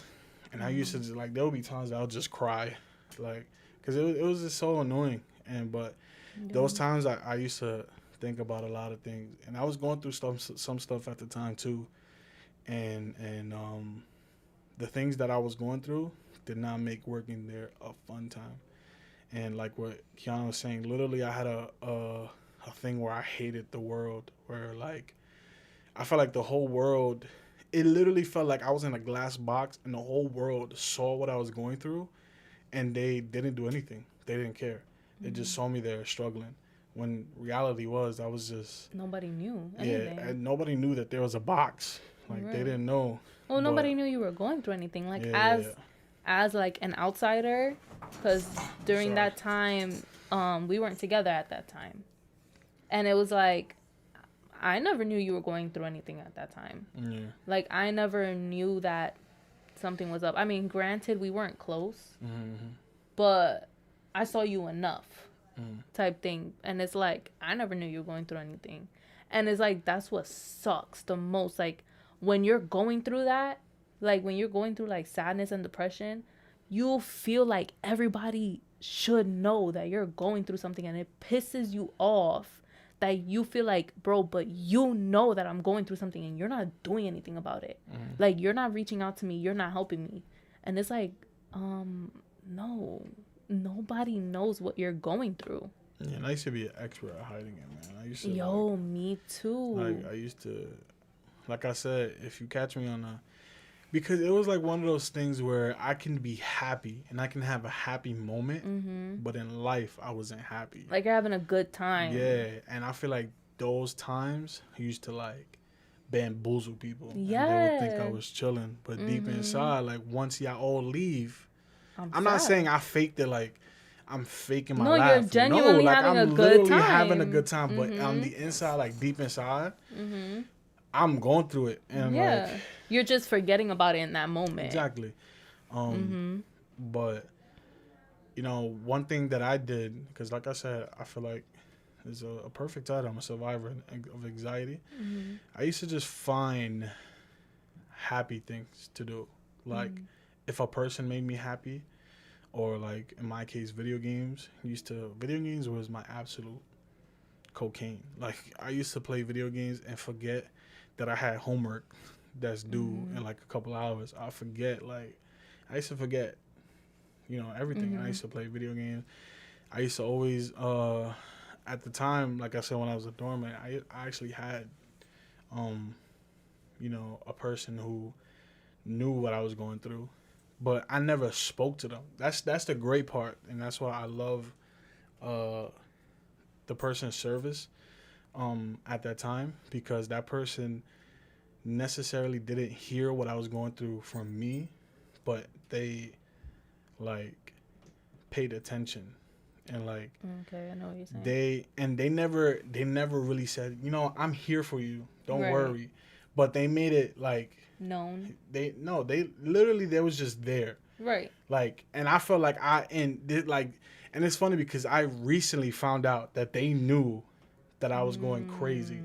and I used to just, like, there would be times that I would just cry, like, because it was just so annoying. But those times I used to think about a lot of things, and I was going through some stuff at the time too, and the things that I was going through did not make working there a fun time. And like what Kiana was saying, literally I had a thing where I hated the world, where like I felt like the whole world, it literally felt like I was in a glass box and the whole world saw what I was going through, and they didn't do anything. They didn't care. They just saw me there struggling. When reality was, I was just... Nobody knew anything. Yeah, and nobody knew that there was a box. Like, They didn't know. Well, nobody knew you were going through anything. Like, as like an outsider, because during that time, we weren't together at that time. And it was like, I never knew you were going through anything at that time. Yeah. Like, I never knew that something was up. I mean, granted, we weren't close, but I saw you enough type thing. And it's like, I never knew you were going through anything. And it's like, that's what sucks the most. Like, when you're going through that, like, when you're going through, like, sadness and depression, you'll feel like everybody should know that you're going through something, and it pisses you off that you feel like, bro, but you know that I'm going through something and you're not doing anything about it. Like, you're not reaching out to me. You're not helping me. And it's like, no, nobody knows what you're going through. Yeah, and I used to be an expert at hiding it, man. I used to. Me too. Like, I used to, like I said, if you catch me because it was like one of those things where I can be happy and I can have a happy moment, but in life I wasn't happy. Like, you're having a good time. Yeah, and I feel like those times used to like bamboozle people. Yeah. And they would think I was chilling, but deep inside, like, once y'all all leave, I'm not saying I faked it, like I'm faking my life. No, you're genuinely having a good time. I'm literally having a good time, but on the inside, like deep inside, I'm going through it, and like, you're just forgetting about it in that moment. Exactly. But one thing that I did, because like I said, I feel like it's a perfect title. I'm a survivor of anxiety. I used to just find happy things to do, like if a person made me happy, or like in my case, video games. Video games was my absolute cocaine. Like, I used to play video games and forget that I had homework that's due in like a couple hours. I used to forget, everything. And I used to play video games. I used to always, at the time, like I said, when I was a doorman, I actually had, a person who knew what I was going through, but I never spoke to them. That's the great part, and that's why I love the person's service at that time, because that person necessarily didn't hear what I was going through from me, but they like paid attention, and like, okay, I know what you're saying. They never really said, I'm here for you, don't worry, but they made it like known. They literally, they was just there. Right. Like, and I felt like and it's funny because I recently found out that they knew that I was going crazy.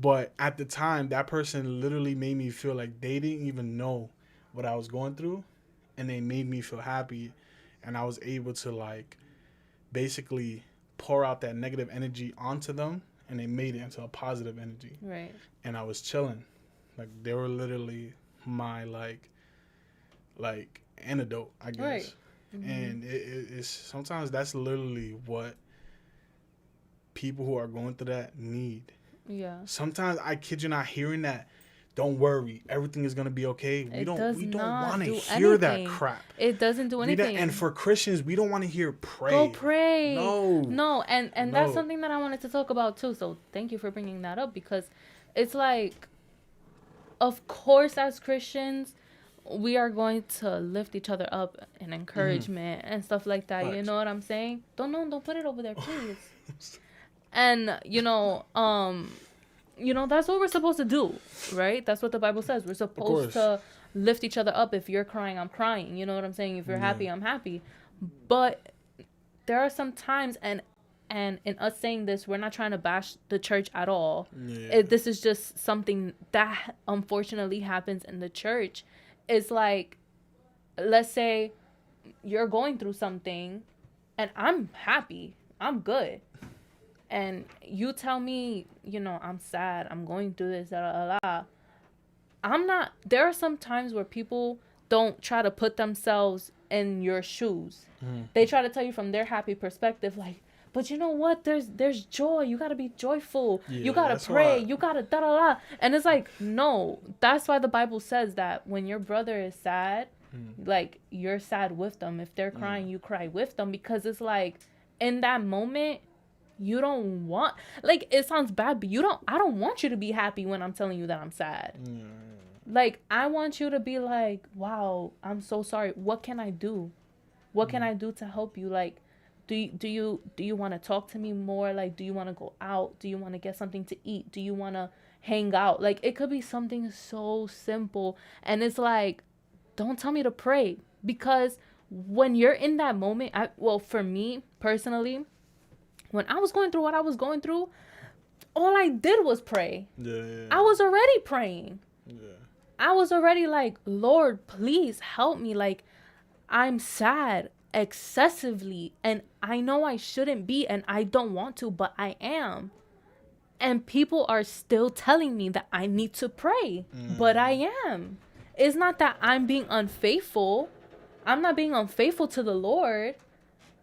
But at the time, that person literally made me feel like they didn't even know what I was going through. And they made me feel happy. And I was able to, like, basically pour out that negative energy onto them. And they made it into a positive energy. Right. And I was chilling. Like, they were literally my, like antidote, I guess. Right. Mm-hmm. And it's sometimes that's literally what people who are going through that need. Yeah. Sometimes I kid you not, hearing that, don't worry, everything is gonna be okay. We don't want to hear that crap. It doesn't do anything. And for Christians, we don't want to hear pray. Go pray. No, and that's something that I wanted to talk about too. So thank you for bringing that up, because it's like, of course, as Christians, we are going to lift each other up and encouragement and stuff like that. Right. You know what I'm saying? Don't put it over there, please. And that's what we're supposed to do, right? That's what the Bible says. We're supposed to lift each other up. If you're crying, I'm crying. You know what I'm saying? If you're happy, I'm happy. But there are some times, and in us saying this, we're not trying to bash the church at all. Yeah. This is just something that unfortunately happens in the church. It's like, let's say you're going through something and I'm happy, I'm good. And you tell me, I'm sad, I'm going through this, I'm not. There are some times where people don't try to put themselves in your shoes. They try to tell you from their happy perspective, like, but you know what? There's joy. You gotta be joyful. Yeah, you gotta pray. You gotta da-da-da. And it's like, no. That's why the Bible says that when your brother is sad, like, you're sad with them. If they're crying, you cry with them. Because it's like, in that moment, you don't want, like, it sounds bad, but I don't want you to be happy when I'm telling you that I'm sad. Like, I want you to be like, wow, I'm so sorry. What can I do? What can I do to help you? Like, do you want to talk to me more? Like, do you want to go out? Do you want to get something to eat? Do you want to hang out? Like, it could be something so simple. And it's like, don't tell me to pray, because when you're in that moment, for me personally, when I was going through what I was going through, all I did was pray. Yeah. I was already praying. Yeah. I was already like, Lord, please help me. Like, I'm sad excessively, and I know I shouldn't be, and I don't want to, but I am. And people are still telling me that I need to pray, but I am. It's not that I'm being unfaithful. I'm not being unfaithful to the Lord.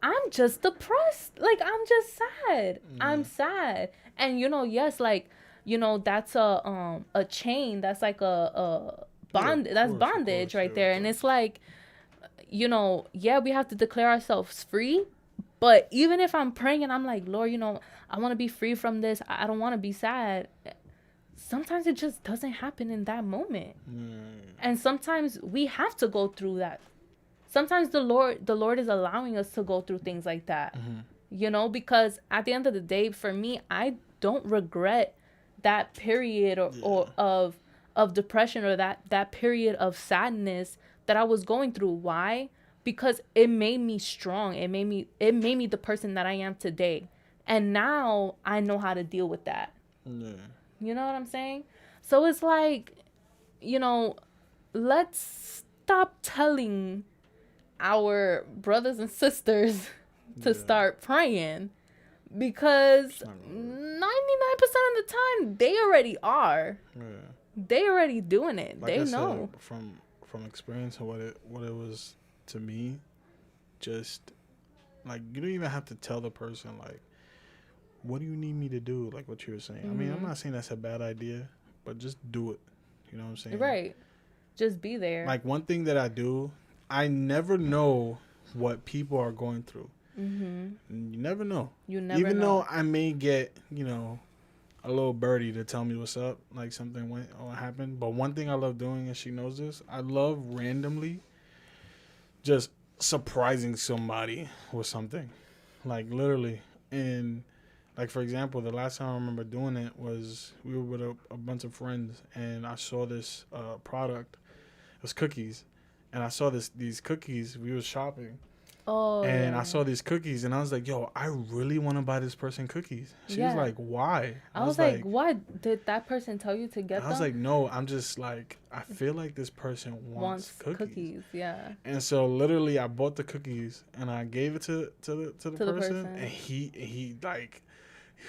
I'm just depressed. Like, I'm just sad. I'm sad. And, yes, like, that's a chain. That's like a bond. That's bondage right there. And it's like, we have to declare ourselves free. But even if I'm praying and I'm like, Lord, I want to be free from this. I don't want to be sad. Sometimes it just doesn't happen in that moment. And sometimes we have to go through that. Sometimes the Lord is allowing us to go through things like that, because at the end of the day, for me, I don't regret that period or of depression, or that period of sadness that I was going through. Why? Because it made me strong. It made me the person that I am today. And now I know how to deal with that. Yeah. You know what I'm saying? So it's like, let's stop telling our brothers and sisters to start praying, because 99% of the time they already are. Yeah. They already doing it. Like, they know. Said, from experience of what it was to me, just like, you don't even have to tell the person, like, what do you need me to do? Like what you were saying. I mean, I'm not saying that's a bad idea, but just do it. You know what I'm saying? Right. Just be there. Like, one thing that I do, I never know what people are going through. You never know. Even though I may get, a little birdie to tell me what's up, like something went or happened. But one thing I love doing, and she knows this, I love randomly just surprising somebody with something. Like, literally. And, like, for example, the last time I remember doing it was we were with a bunch of friends, and I saw this product. It was cookies. and I saw these cookies. We was shopping. Oh. And I saw these cookies, and I was like, "Yo, I really want to buy this person cookies." She was like, "Why?" I was like, "Why did that person tell you to get them?" I was like, "No, I'm just like, I feel like this person wants cookies." Yeah. And so literally, I bought the cookies and I gave it to the person, and he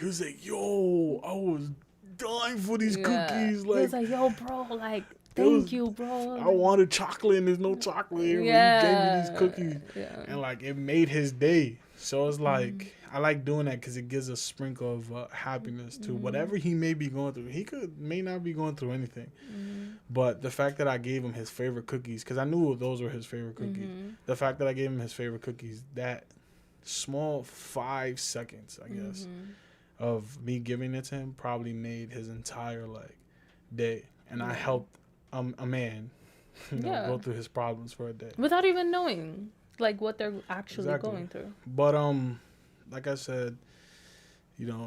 was like, "Yo, I was dying for these cookies." Like, he was like, "Yo, bro, like." Thank you, bro. I wanted chocolate and there's no chocolate here. Yeah. But he gave me these cookies. Yeah. And like it made his day. So it's like, I like doing that because it gives a sprinkle of happiness to whatever he may be going through. He may not be going through anything. But the fact that I gave him his favorite cookies, because I knew those were his favorite cookies. The fact that I gave him his favorite cookies, that small 5 seconds, I guess, of me giving it to him probably made his entire like day. And I helped a man, go through his problems for a day without even knowing like what they're actually going through. But like I said,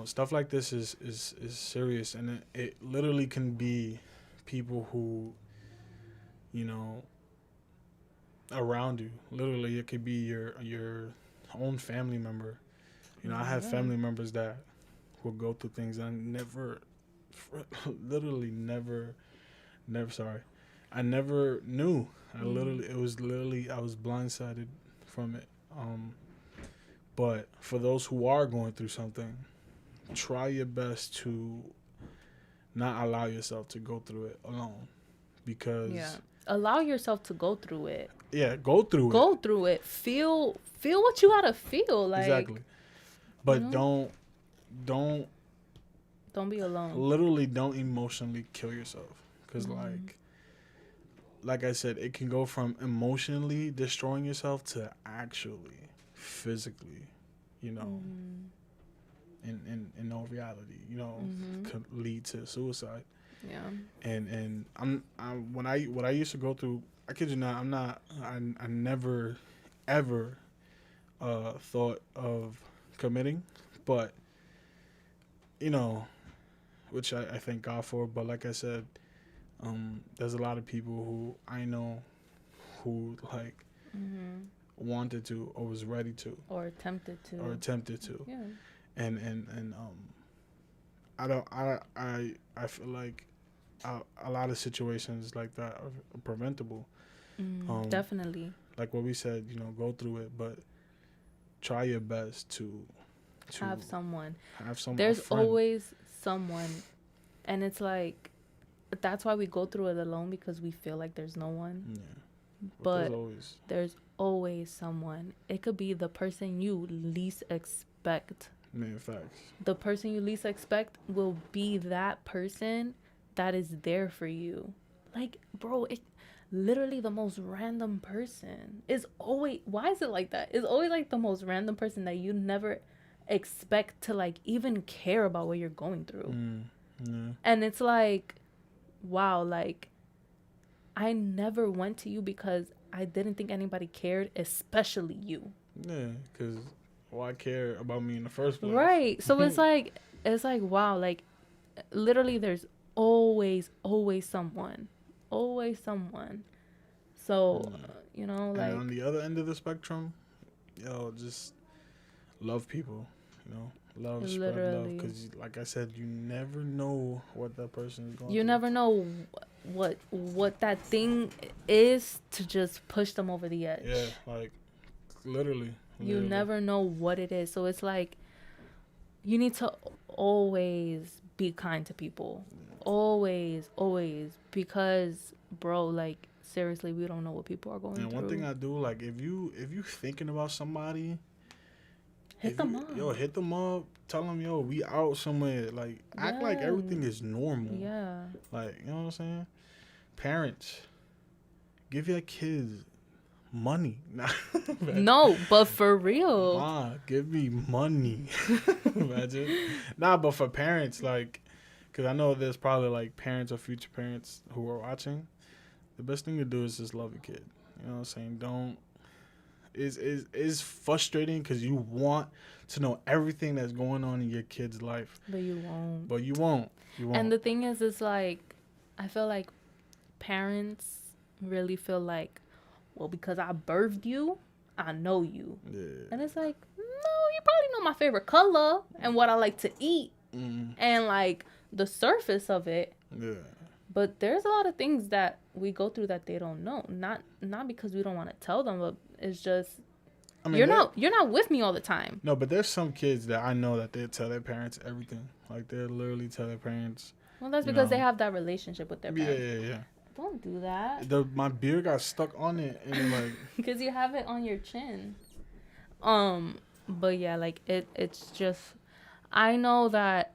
stuff like this is serious, and it literally can be people who, around you. Literally, it could be your own family member. I have family members that will go through things I I never knew. I was blindsided from it. But for those who are going through something, try your best to not allow yourself to go through it alone, because allow yourself to go through it. Yeah, go through it. Feel what you gotta feel. Like, exactly. But don't be alone. Literally, don't emotionally kill yourself, because like I said, it can go from emotionally destroying yourself to actually physically, in all reality, could lead to suicide. Yeah. And what I used to go through, I kid you not, I never ever thought of committing, but which I thank God for. But like I said, there's a lot of people who I know who like wanted to, or was ready to, or attempted to. Yeah. And I feel like a lot of situations like that are preventable. Definitely. Like what we said, go through it, but try your best to have someone. There's always someone, and it's like, that's why we go through it alone, because we feel like there's no one. Yeah. But there's always someone. It could be the person you least expect. Man, facts. The person you least expect will be that person that is there for you. Like, bro, it's literally the most random person. Is always, why is it like that? It's always like the most random person that you never expect to like even care about what you're going through. Yeah. And it's like, wow, like, I never went to you because I didn't think anybody cared, especially you. Yeah, because why care about me in the first place? Right. So it's like, wow, like, literally there's always someone. Always someone. So, like. And on the other end of the spectrum, just love people, Love, spread love, because like I said, you never know what that person is going through. You never know what that thing is to just push them over the edge. Yeah, like literally. You never know what it is. So it's like, you need to always be kind to people. Always, because bro, like, seriously, we don't know what people are going through. And one thing I do, like, if you thinking about somebody, hit them up. Hit them up. Tell them, we out somewhere. Like, act like everything is normal. Yeah. Like, you know what I'm saying? Parents, give your kids money. No, but for real. Ma, give me money. Imagine. But for parents, like, because I know there's probably, like, parents or future parents who are watching. The best thing to do is just love your kid. You know what I'm saying? Don't. Is frustrating because you want to know everything that's going on in your kid's life. But you won't. You won't. And the thing is, it's like, I feel like parents really feel like, well, because I birthed you, I know you. Yeah. And it's like, no, you probably know my favorite color and what I like to eat and like the surface of it. Yeah. But there's a lot of things that we go through that they don't know. Not because we don't want to tell them, but it's just you're not with me all the time. No, but there's some kids that I know that they tell their parents everything. Like they literally tell their parents. Well, that's because they have that relationship with their parents. Yeah. Don't do that. My beard got stuck on it, and like because you have it on your chin. But yeah, like it's just I know that,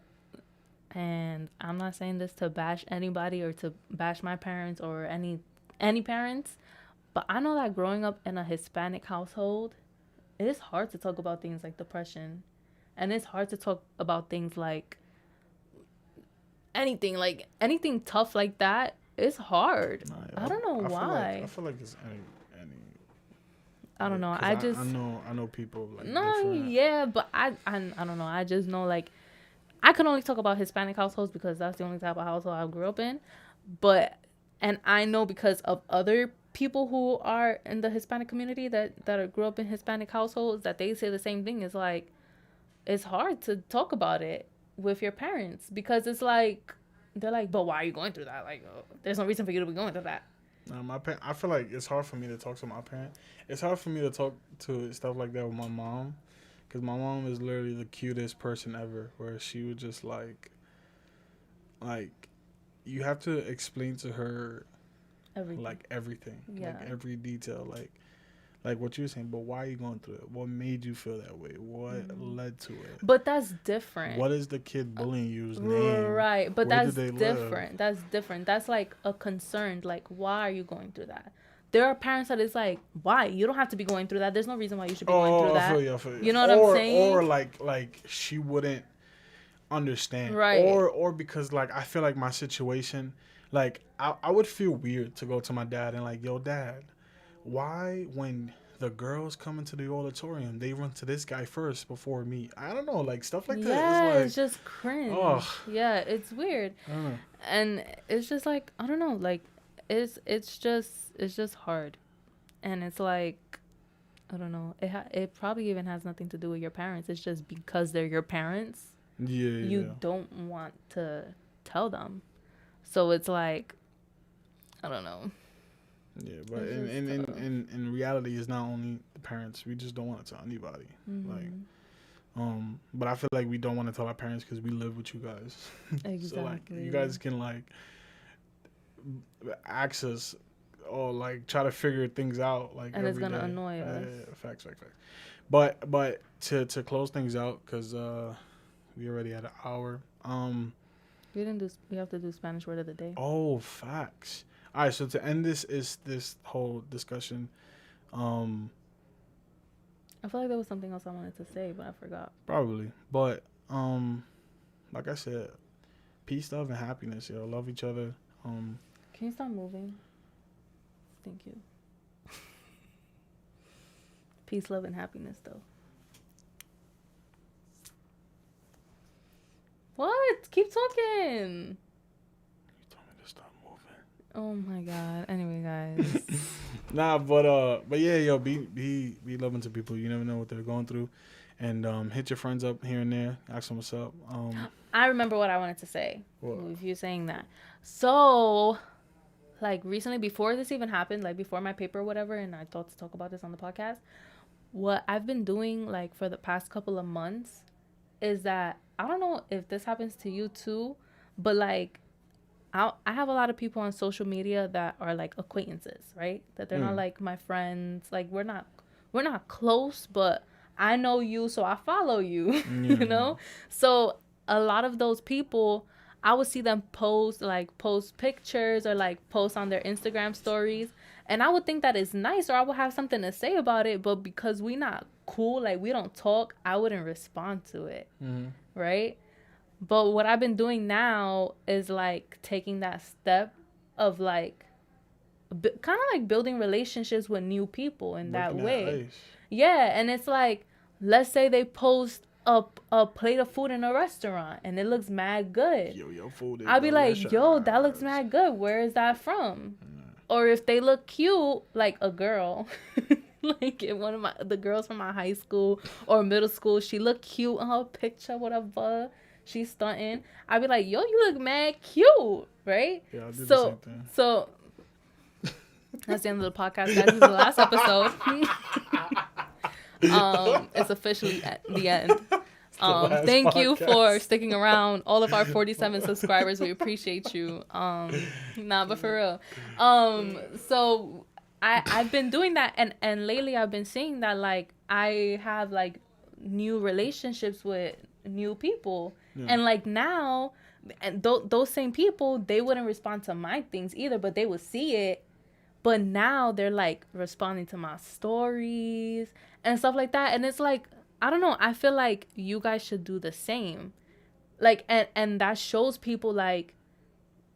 and I'm not saying this to bash anybody or to bash my parents or any parents, but I know that growing up in a Hispanic household, it is hard to talk about things like depression, and it's hard to talk about things like anything tough like that. It's hard. I don't know why. I feel like it's any. I don't know. I know people like no, different. Yeah, but I don't know. I just know like I can only talk about Hispanic households because that's the only type of household I grew up in. And I know because of other people who are in the Hispanic community that grew up in Hispanic households that they say the same thing. It's like it's hard to talk about it with your parents because it's like they're like, but why are you going through that? Like, there's no reason for you to be going through that. I feel like it's hard for me to talk to my parent. It's hard for me to talk to stuff like that with my mom, because my mom is literally the cutest person ever. Where she would just like you have to explain to her everything, like every detail, like what you were saying. But why are you going through it? What made you feel that way? What led to it? But that's different. What is the kid bullying you's name? Right, but Where that's different. That's different. That's like a concern. Like, why are you going through that? There are parents that is like, why? You don't have to be going through that. There's no reason why you should be going through that. I feel you. You know what I'm saying? Or like she wouldn't understand. Right. Or because like I feel like my situation, like I would feel weird to go to my dad and like, yo, Dad, why when the girls come into the auditorium, they run to this guy first before me? I don't know, like stuff like that. Yeah, it's just cringe. Oh. Yeah, it's weird. And it's just like, I don't know, like it's just hard. And it's like, I don't know. It probably even has nothing to do with your parents. It's just because they're your parents. Yeah. You don't want to tell them. So it's like, I don't know. Yeah, but in reality, it's not only the parents. We just don't want to tell anybody. But I feel like we don't want to tell our parents because we live with you guys. Exactly. So like, you guys can like access or like try to figure things out like. And it's gonna annoy us. Facts. But to close things out, because we already had an hour. We have to do Spanish word of the day. Oh, facts. All right, so to end this whole discussion, I feel like there was something else I wanted to say, but I forgot. Probably, but like I said, peace, love, and happiness. Yo, love each other. Can you stop moving? Thank you. Peace, love, and happiness, though. What? Keep talking. Oh my God. Anyway, guys. Nah, but yeah, yo, be loving to people. You never know what they're going through. And hit your friends up here and there. Ask them what's up. I remember what I wanted to say. What? With you saying that. So, like recently, before this even happened, like before my paper or whatever, and I thought to talk about this on the podcast, what I've been doing like for the past couple of months is that, I don't know if this happens to you too, but like, I have a lot of people on social media that are like acquaintances, right? That they're not like my friends. Like we're not close, but I know you, so I follow you, you know? So a lot of those people, I would see them post pictures or like post on their Instagram stories. And I would think that it's nice, or I would have something to say about it. But because we not cool, like we don't talk, I wouldn't respond to it, right? But what I've been doing now is like taking that step of like kind of like building relationships with new people in that way. Yeah, and it's like, let's say they post a plate of food in a restaurant and it looks mad good. Yo, food. I'll be like, yo, that looks mad good. Where is that from? Or if they look cute, like a girl, like if one of the girls from my high school or middle school, she look cute in her picture, whatever. She's stunting. I'd be like, yo, you look mad cute, right? Yeah, I did the same thing. So that's the end of the podcast, guys. This is the last episode. It's officially at the end. Thank you for sticking around. All of our 47 subscribers, we appreciate you. But for real. So I've been doing that, and lately I've been seeing that, like, I have like new relationships with new people, and like now, and those same people, they wouldn't respond to my things either, but they would see it. But now they're like responding to my stories and stuff like that, and it's like, I don't know. I feel like you guys should do the same. Like, and that shows people, like,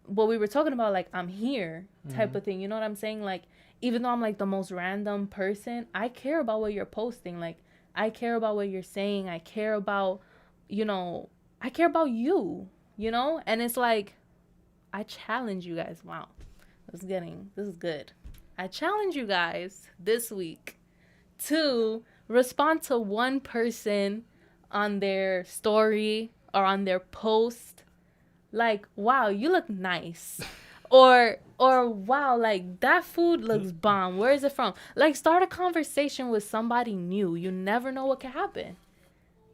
what we were talking about, like, I'm here type of thing. You know what I'm saying? Like, even though I'm, like, the most random person, I care about what you're posting. Like, I care about what you're saying. I care about, I care about you, And it's like, I challenge you guys. Wow. This is good. I challenge you guys this week to respond to one person on their story or on their post, like, wow, you look nice, or wow, like, that food looks bomb, where is it from? Like, start a conversation with somebody new. You never know what can happen.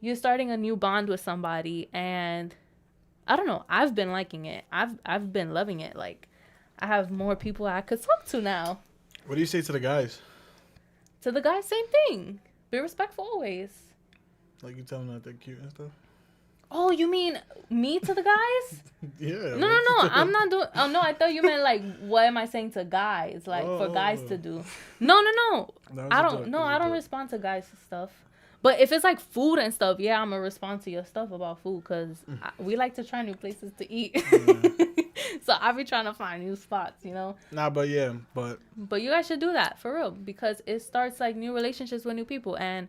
You're starting a new bond with somebody, and I don't know, I've been liking it. I've been loving it. Like, I have more people I could talk to now. What do you say to the guys? To the guys, same thing. Be respectful always. Like, you tell them that they're cute and stuff? Oh, you mean me to the guys? Yeah. No. I'm not doing... Oh, no, I thought you meant, like, what am I saying to guys? Like, for guys to do. No. I don't respond to guys' stuff. But if it's, like, food and stuff, yeah, I'm going to respond to your stuff about food, because we like to try new places to eat. So I be trying to find new spots, Nah, but yeah, but you guys should do that, for real, because it starts, like, new relationships with new people, and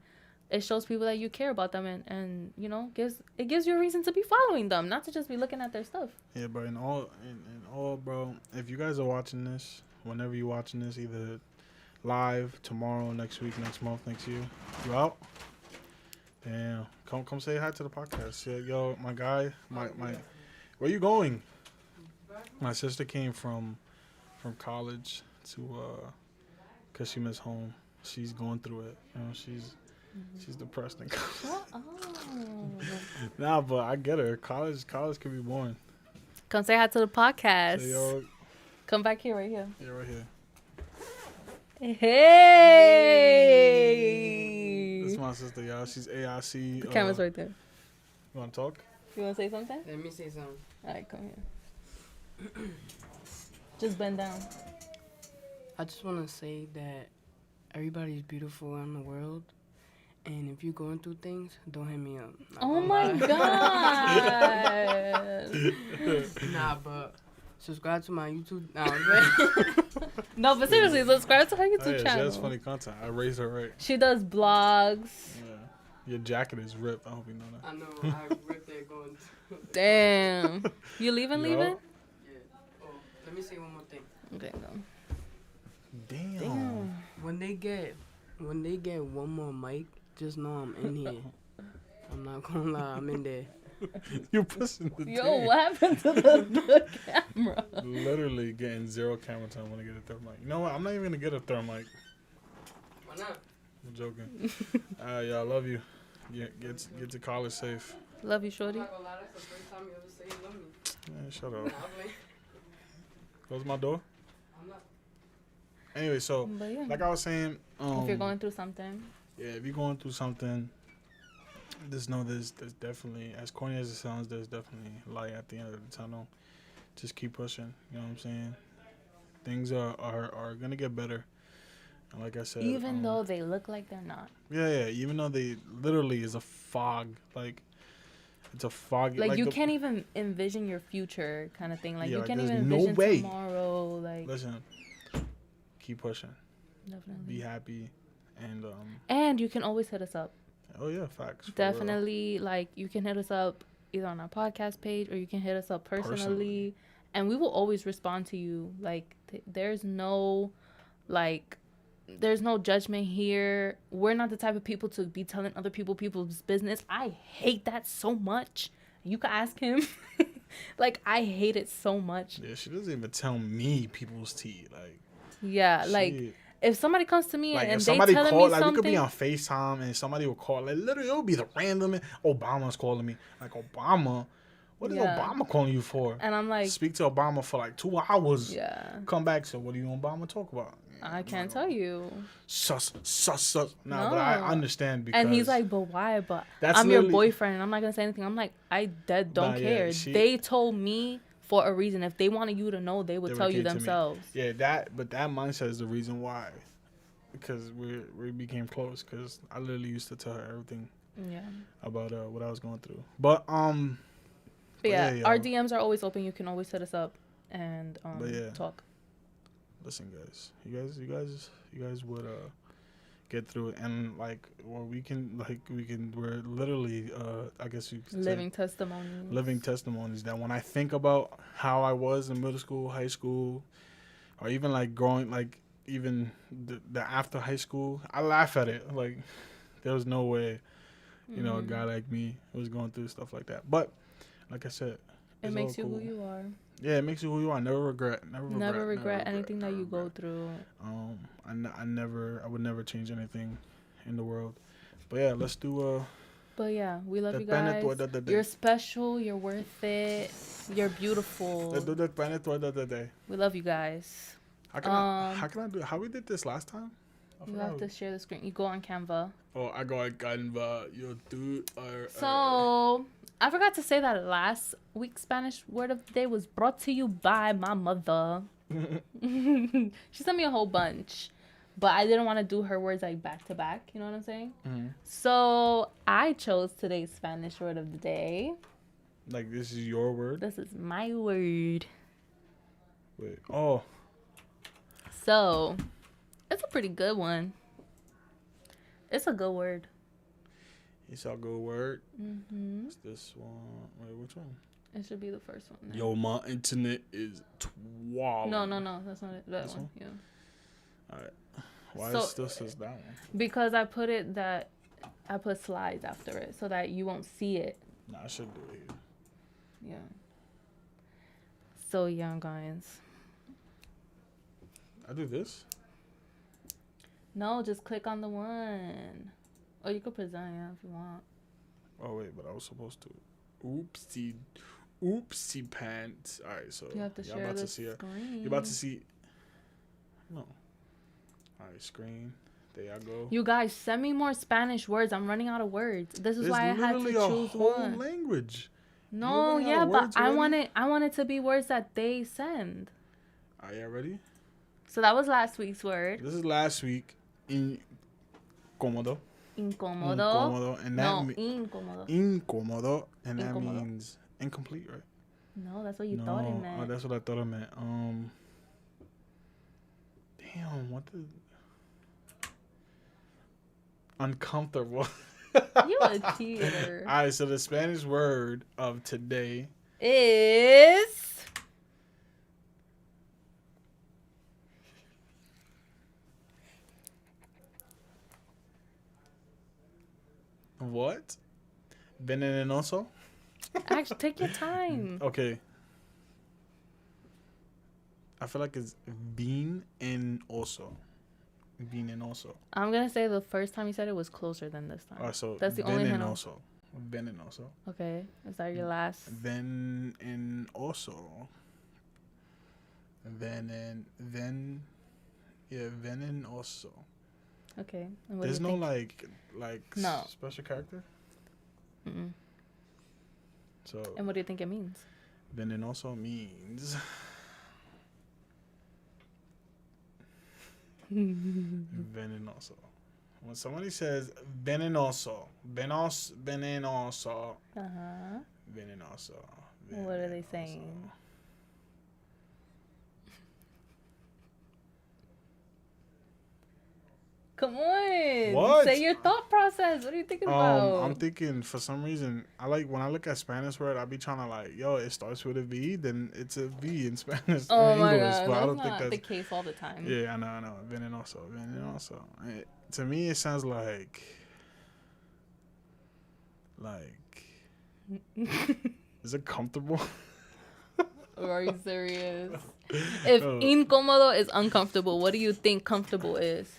it shows people that you care about them, and gives you a reason to be following them, not to just be looking at their stuff. Yeah, but in all, bro, if you guys are watching this, whenever you're watching this, either live, tomorrow, next week, next month, next year, you out? Damn, come say hi to the podcast. Yeah, yo, my guy, my where you going? My sister came from college to cause she missed home. She's going through it. She's depressed and Nah, but I get her. College could be boring. Come say hi to the podcast. Say, yo, come back here, right here. Yeah, right here. Hey. This is my sister, y'all. She's AIC. The camera's right there. You want to talk? You want to say something? Let me say something. All right, come here. Just bend down. I just want to say that everybody's beautiful in the world, and if you're going through things, don't hit me up. Oh my god. Nah, but subscribe to my YouTube. No, but seriously, subscribe to her YouTube channel. She has funny content. I raised her right. She does blogs. Yeah. Your jacket is ripped. I hope you know that. I know. I ripped it going. Damn. You leaving? Yeah. Oh, let me say one more thing. Okay, go. Damn. When they get one more mic, just know I'm in here. I'm not gonna lie, I'm in there. You're pushing the Yo, what happened to the camera? Literally getting 0 camera time when I get a third mic. You know what? I'm not even gonna get a third mic. Why not? I'm joking. Y'all, love you. Get to college safe. Love you, shorty. I'm not gonna lie, that's the first time you ever say you love me. Man, shut up. Nah, Close my door. I'm not. Anyway, so yeah. like I was saying, if you're going through something. Yeah, if you're going through something, just know there's definitely, as corny as it sounds, there's definitely light at the end of the tunnel. Just keep pushing. You know what I'm saying? Things are gonna get better. And like I said, even though they look like they're not. Yeah. Even though they literally is a fog, like it's a fog. Like you can't even envision your future, kind of thing. Like you can't even no envision way. tomorrow. Like listen, keep pushing. Definitely. Be happy, and you can always hit us up. Oh yeah, facts. Definitely, like you can hit us up either on our podcast page or you can hit us up personally. and we will always respond to you. Like, there's no judgment here. We're not the type of people to be telling other people's business. I hate that so much. You can ask him. Like, I hate it so much. Yeah, she doesn't even tell me people's tea. Like, yeah, like, if somebody comes to me like, and if they somebody telling call, me like, something, we could be on FaceTime and somebody will call. Like, literally, it'll be the random. Obama's calling me. Like, Obama? What is Obama calling you for? And I'm like, speak to Obama for like 2 hours. Yeah. Come back. So, what do you and Obama talk about? I can't tell you. Sus. No, but I understand because. And he's like, but why? But I'm your boyfriend, and I'm not gonna say anything. I'm like, I don't care. Yeah, they told me for a reason. If they wanted you to know, they would tell you themselves. Yeah, that mindset is the reason why. Because we became close. Because I literally used to tell her everything. Yeah. About what I was going through, but yeah, our DMs are always open. You can always hit us up and talk. Listen, guys, you guys would get through it, and like, or we're literally I guess you could living testimonies that when I think about how I was in middle school, high school, or even like growing, like even the after high school, I laugh at it. Like, there was no way, you know, a guy like me was going through stuff like that. But like I said, it makes you who you are. Yeah, it makes you who you are. Never regret anything that you go through. I would never change anything in the world. But yeah, let's do But yeah, we love you guys. You're special. You're worth it. You're beautiful. We love you guys. How can I do it? How we did this last time? You have to share the screen. You go on Canva. Oh, I go on Canva. You do. So I forgot to say that last week's Spanish word of the day was brought to you by my mother. She sent me a whole bunch, but I didn't want to do her words like back to back. You know what I'm saying? Mm-hmm. So I chose today's Spanish word of the day. Like, this is your word? This is my word. Wait. Oh. So it's a pretty good one. It's a good word. It's a good word. Mm-hmm. It's this one. Wait, which one? It should be the first one. Then. Yo, my internet is twirling. No. That's not it. That one. Yeah. All right. Why it still says that one? Because I put slides after it so that you won't see it. Nah, I should do it here. Yeah. So, yeah, guys. I do this? No, just click on the one. Or you could present it if you want. Oh, wait, but I was supposed to. Oopsie pants. All right, so you have to share the screen. You're about to see. No. All right, screen. There I go. You guys, send me more Spanish words. I'm running out of words. This is why I had to choose one. Language. No, yeah, but I want it to be words that they send. Are you ready? So that was last week's word. This is last week. Incómodo. Incómodo. And that incómodo. Incómodo, and that means incomplete, right? No, that's what you thought it meant. Oh, that's what I thought it meant. Damn, what the... Uncomfortable. You a cheater. All right, so the Spanish word of today is... What? Venenoso? Actually, take your time. Okay. I feel like it's venenoso. Venenoso. I'm going to say the first time you said it was closer than this time. So that's the only hint. Venenoso. Okay. Is that your last? Venenoso. Venenoso. Okay. There's no like special character? Mm-mm. So. And what do you think it means? Venenoso means... venenoso. When somebody says venenoso. Venenoso. Uh-huh. Venenoso. What are they saying? Come on. What? Say your thought process. What are you thinking about? I'm thinking for some reason when I look at Spanish word, I be trying to like, yo, it starts with a V, then it's a V in Spanish. Oh in my English, god, but that's I don't not think that's the case all the time. Yeah, I know. Venenoso. To me, it sounds like is it comfortable? Or are you serious? If incómodo is uncomfortable, what do you think comfortable is?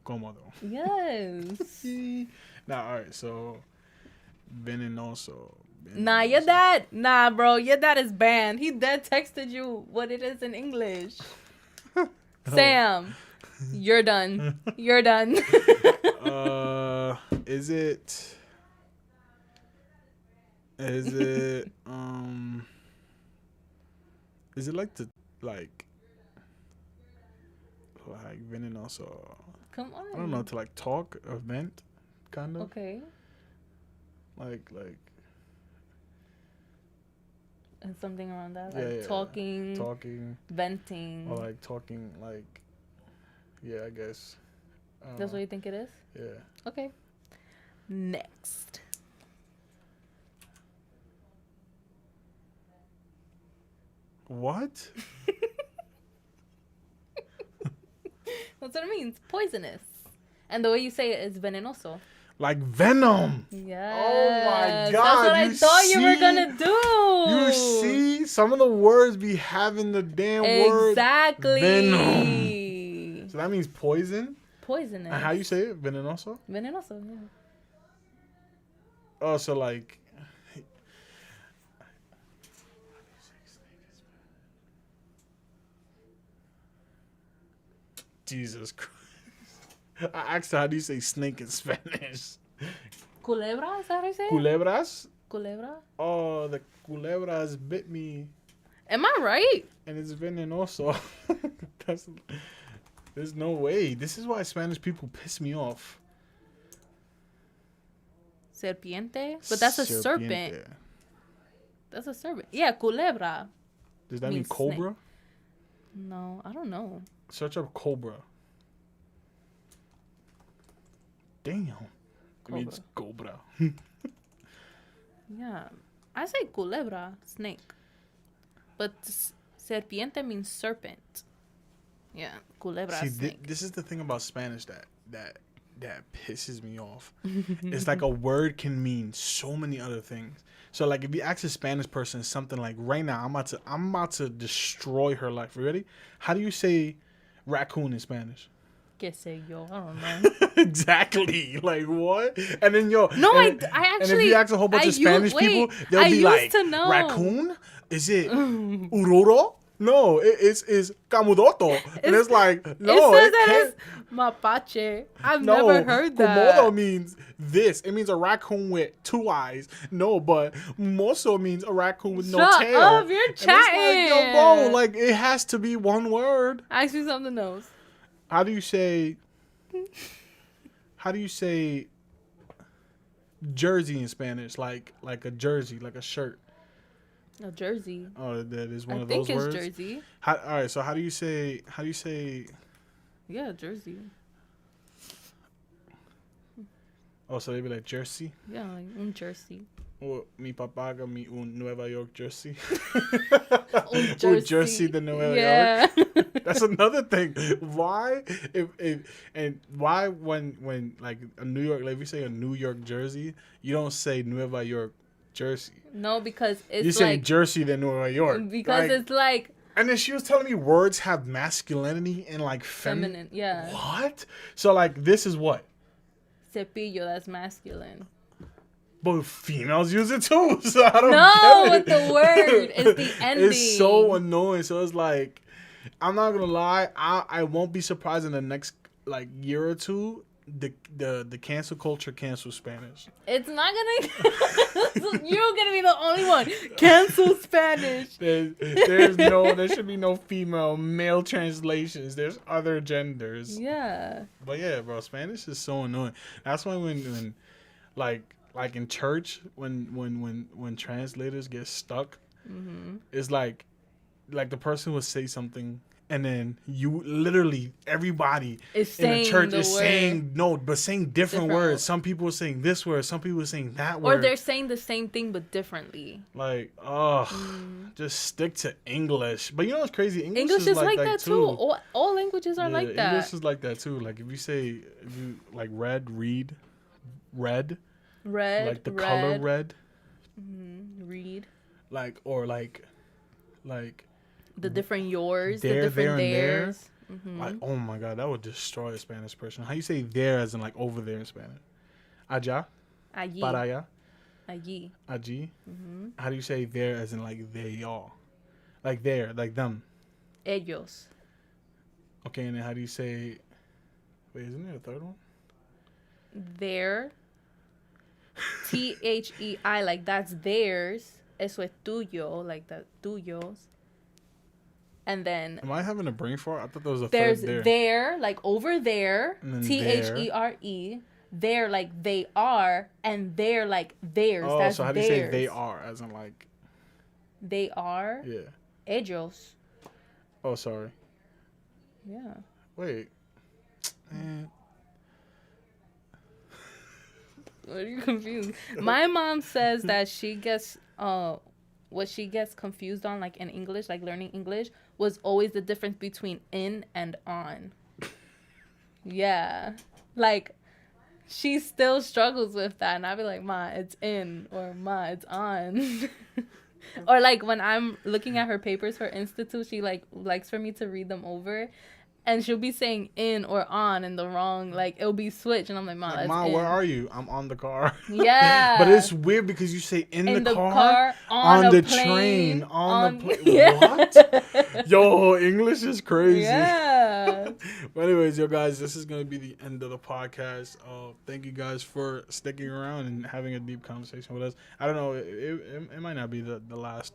Cómodo. Yes. Nah, all right. So, venenoso. Nah, your dad. Nah, bro. Your dad is banned. He dead texted you what it is in English. Sam, you're done. You're done. Is it? Is it like venenoso? Come on. I don't know, to like talk or vent, kind of. Okay. Like. And something around that, Yeah. Talking, venting. Or like talking, like. Yeah, I guess. That's what you think it is? Yeah. Okay. Next. What? That's what it means. Poisonous. And the way you say it is venenoso. Like venom. Yes. Oh my god. That's what I thought you were gonna do. You see, some of the words be having the damn word venom. So that means poison. Poisonous. And how you say it? Venenoso. Venenoso. Yeah. Oh, so like. Jesus Christ. I asked her, how do you say snake in Spanish? Culebra, is that how you say it? Culebras? Culebra? Oh, the culebras bit me. Am I right? And it's venenoso. There's no way. This is why Spanish people piss me off. Serpiente? But that's a serpent. That's a serpent. Yeah, culebra. Does that mean cobra? Snake. No, I don't know. Search up cobra. Damn. It means cobra. Yeah. I say culebra, snake. But serpiente means serpent. Yeah, culebra, snake. This is the thing about Spanish that pisses me off. It's like a word can mean so many other things. So like if you ask a Spanish person something like right now, I'm about to destroy her life. You ready? How do you say raccoon in Spanish? Que sé yo, I don't know. Exactly. Like what? And then I actually. And if you ask a whole bunch of Spanish people, they'll be like, raccoon? Is it uroro? No, it's camudoto. And it's like, no. It says that it's mapache. I've never heard that. Komodo means this. It means a raccoon with 2 eyes. No, but mozo means a raccoon with no tail. Shut up, you're chatting. And it's like, yo, bro, like it has to be one word. Ask me something else. How do you say jersey in Spanish? Like a jersey, like a shirt. A jersey. Oh, that is one of those words. I think it's jersey. All right, so how do you say? Yeah, jersey. Oh, so they be like jersey. Yeah, like un jersey. Oh, mi papá got me un Nueva York jersey. Un jersey. Un jersey de Nueva York. That's another thing. Why why when like a New York, like if you say a New York jersey, you don't say Nueva York jersey. No, because it's you say Jersey than Nueva York. Because like, it's like. And then she was telling me words have masculinity and like feminine. Yeah. What? So like this is what? Cepillo, that's masculine. But females use it too, so I don't know get it. With the word. It's the ending. It's so annoying. So it's like, I'm not gonna lie, I won't be surprised in the next like year or two the cancel culture cancel Spanish. It's not gonna you're gonna be the only one. Cancel Spanish. There should be no female, male translations. There's other genders. Yeah. But yeah, bro, Spanish is so annoying. That's why when like in church when translators get stuck, it's like the person will say something and then you literally everybody is in the church is word. saying different words. Some people are saying this word, some people are saying that word. Or they're saying the same thing but differently. Like, just stick to English. But you know what's crazy? English is like that too. All languages are like that. English is like that too. Like if you like read, red, like the color red. Read. Like or like the different yours, there, the different there, theirs. Like, oh my God, that would destroy a Spanish person. How you say there as in like over there in Spanish? Allá. Allí. Para allá. Allí. Allí. How do you say there as in like they all? Like there, like them. Ellos. Okay, and then how do you say... Wait, isn't there a third one? Their. THEI, like that's theirs. Eso es tuyo, like that tuyos. And then am I having a brain fart? I thought there was a there's third there. There, like over there. THERE. There, like they are, and they're like theirs. Oh, that's so how do theirs. you say they are, as in like? They are. Yeah. Ellos. Oh, sorry. Yeah. Wait. Man. What are you confused? My mom says that she gets what she gets confused on, like in English, like learning English, was always the difference between in and on. Yeah. Like she still struggles with that, and I'll be like, Ma, it's in, or Ma, it's on. Or like when I'm looking at her papers for institute, she like likes for me to read them over. And she'll be saying in or on in the wrong, like it'll be switched, and I'm like, Ma, that's Ma, in. where are you? I'm on the car. Yeah. But it's weird because you say in the car on the plane, train, on the plane. Yeah. What? Yo, English is crazy. Yeah. But anyways, yo guys, this is gonna be the end of the podcast. Thank you guys for sticking around and having a deep conversation with us. I don't know, it might not be the last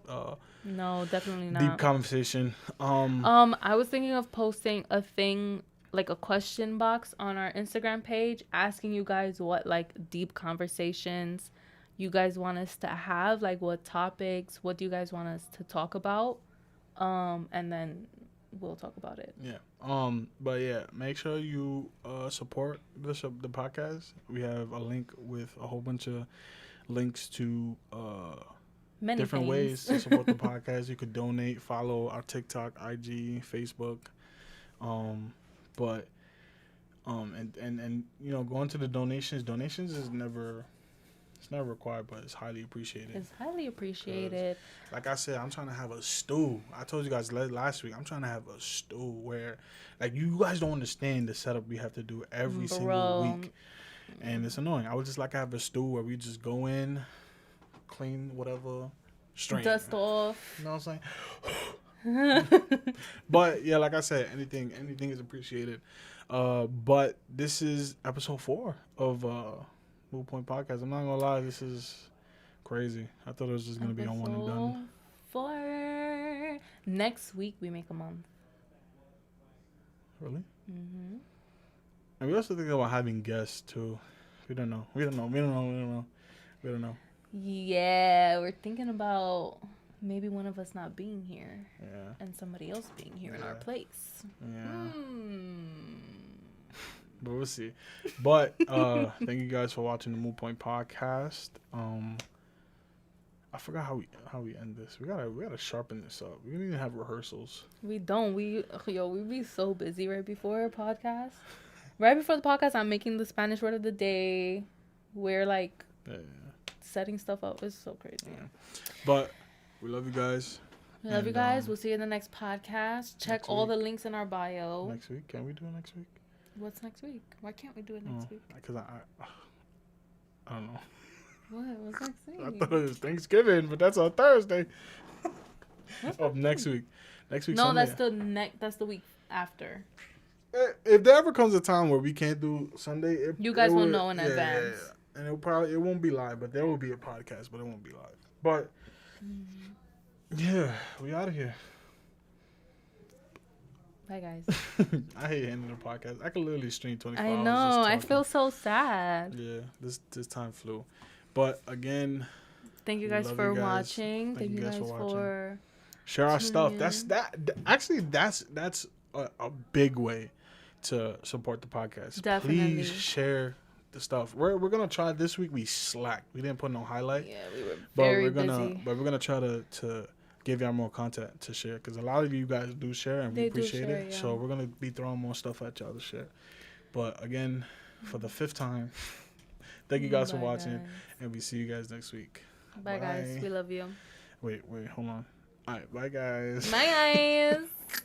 No, definitely not. deep conversation. I was thinking of posting a thing, like a question box on our Instagram page, asking you guys what like deep conversations you guys want us to have, like what topics, what do you guys want us to talk about, and then we'll talk about it. Yeah. But yeah, make sure you support the podcast. We have a link with a whole bunch of links to Many different things. ways to support the podcast. You could donate, follow our TikTok, IG, Facebook. And you know, going to the donations is never, it's not required, but it's highly appreciated. It's highly appreciated. Like I said, I'm trying to have a stew. I told you guys last week, I'm trying to have a stew where, like, you guys don't understand the setup we have to do every single week. And it's annoying. I would just like to have a stew where we just go in, clean whatever, strain. Dust off. You know what I'm saying? But yeah, like I said, anything is appreciated. But this is episode 4 of Move Point Podcast. I'm not gonna lie, this is crazy. I thought it was just gonna be on one and done. 4. Next week we make a month. Really? And we also think about having guests too. We don't know. Yeah, we're thinking about maybe one of us not being here. Yeah. And somebody else being here in our place. Yeah. But we'll see. But thank you guys for watching the Move Point Podcast. I forgot how we end this. We gotta sharpen this up. We don't even have rehearsals. We don't. We be so busy right before our podcast. Right before the podcast, I'm making the Spanish word of the day. We're like setting stuff up. It's so crazy. Yeah. But we love you guys. We love you guys. We'll see you in the next podcast. Check all the links in our bio. Next week? Can we do it next week? What's next week? Why can't we do it next week? Because I don't know. What's next week? I thought it was Thanksgiving, but that's on Thursday. Of next week. Next week. No, Sunday. that's the week after. If there ever comes a time where we can't do Sunday, you guys will know in advance. Yeah. And it won't be live, but there will be a podcast, but it won't be live. But yeah, we out of here. Bye, guys. I hate ending the podcast. I could literally stream 24 hours. I know. I feel so sad. Yeah, this time flew. But again, thank you guys for watching. Thank you guys for Share our stuff. Actually, that's a big way to support the podcast. Definitely. Please share the stuff. We're gonna try this week. We slacked. We didn't put no highlight. Yeah, we were very busy. But we're gonna try to give y'all more content to share because a lot of you guys do share and we appreciate it. Yeah. So we're gonna be throwing more stuff at y'all to share. But again, for the 5th time, thank you guys for watching, and we see you guys next week. Bye guys. We love you. Wait, hold on. All right, bye guys. Bye guys.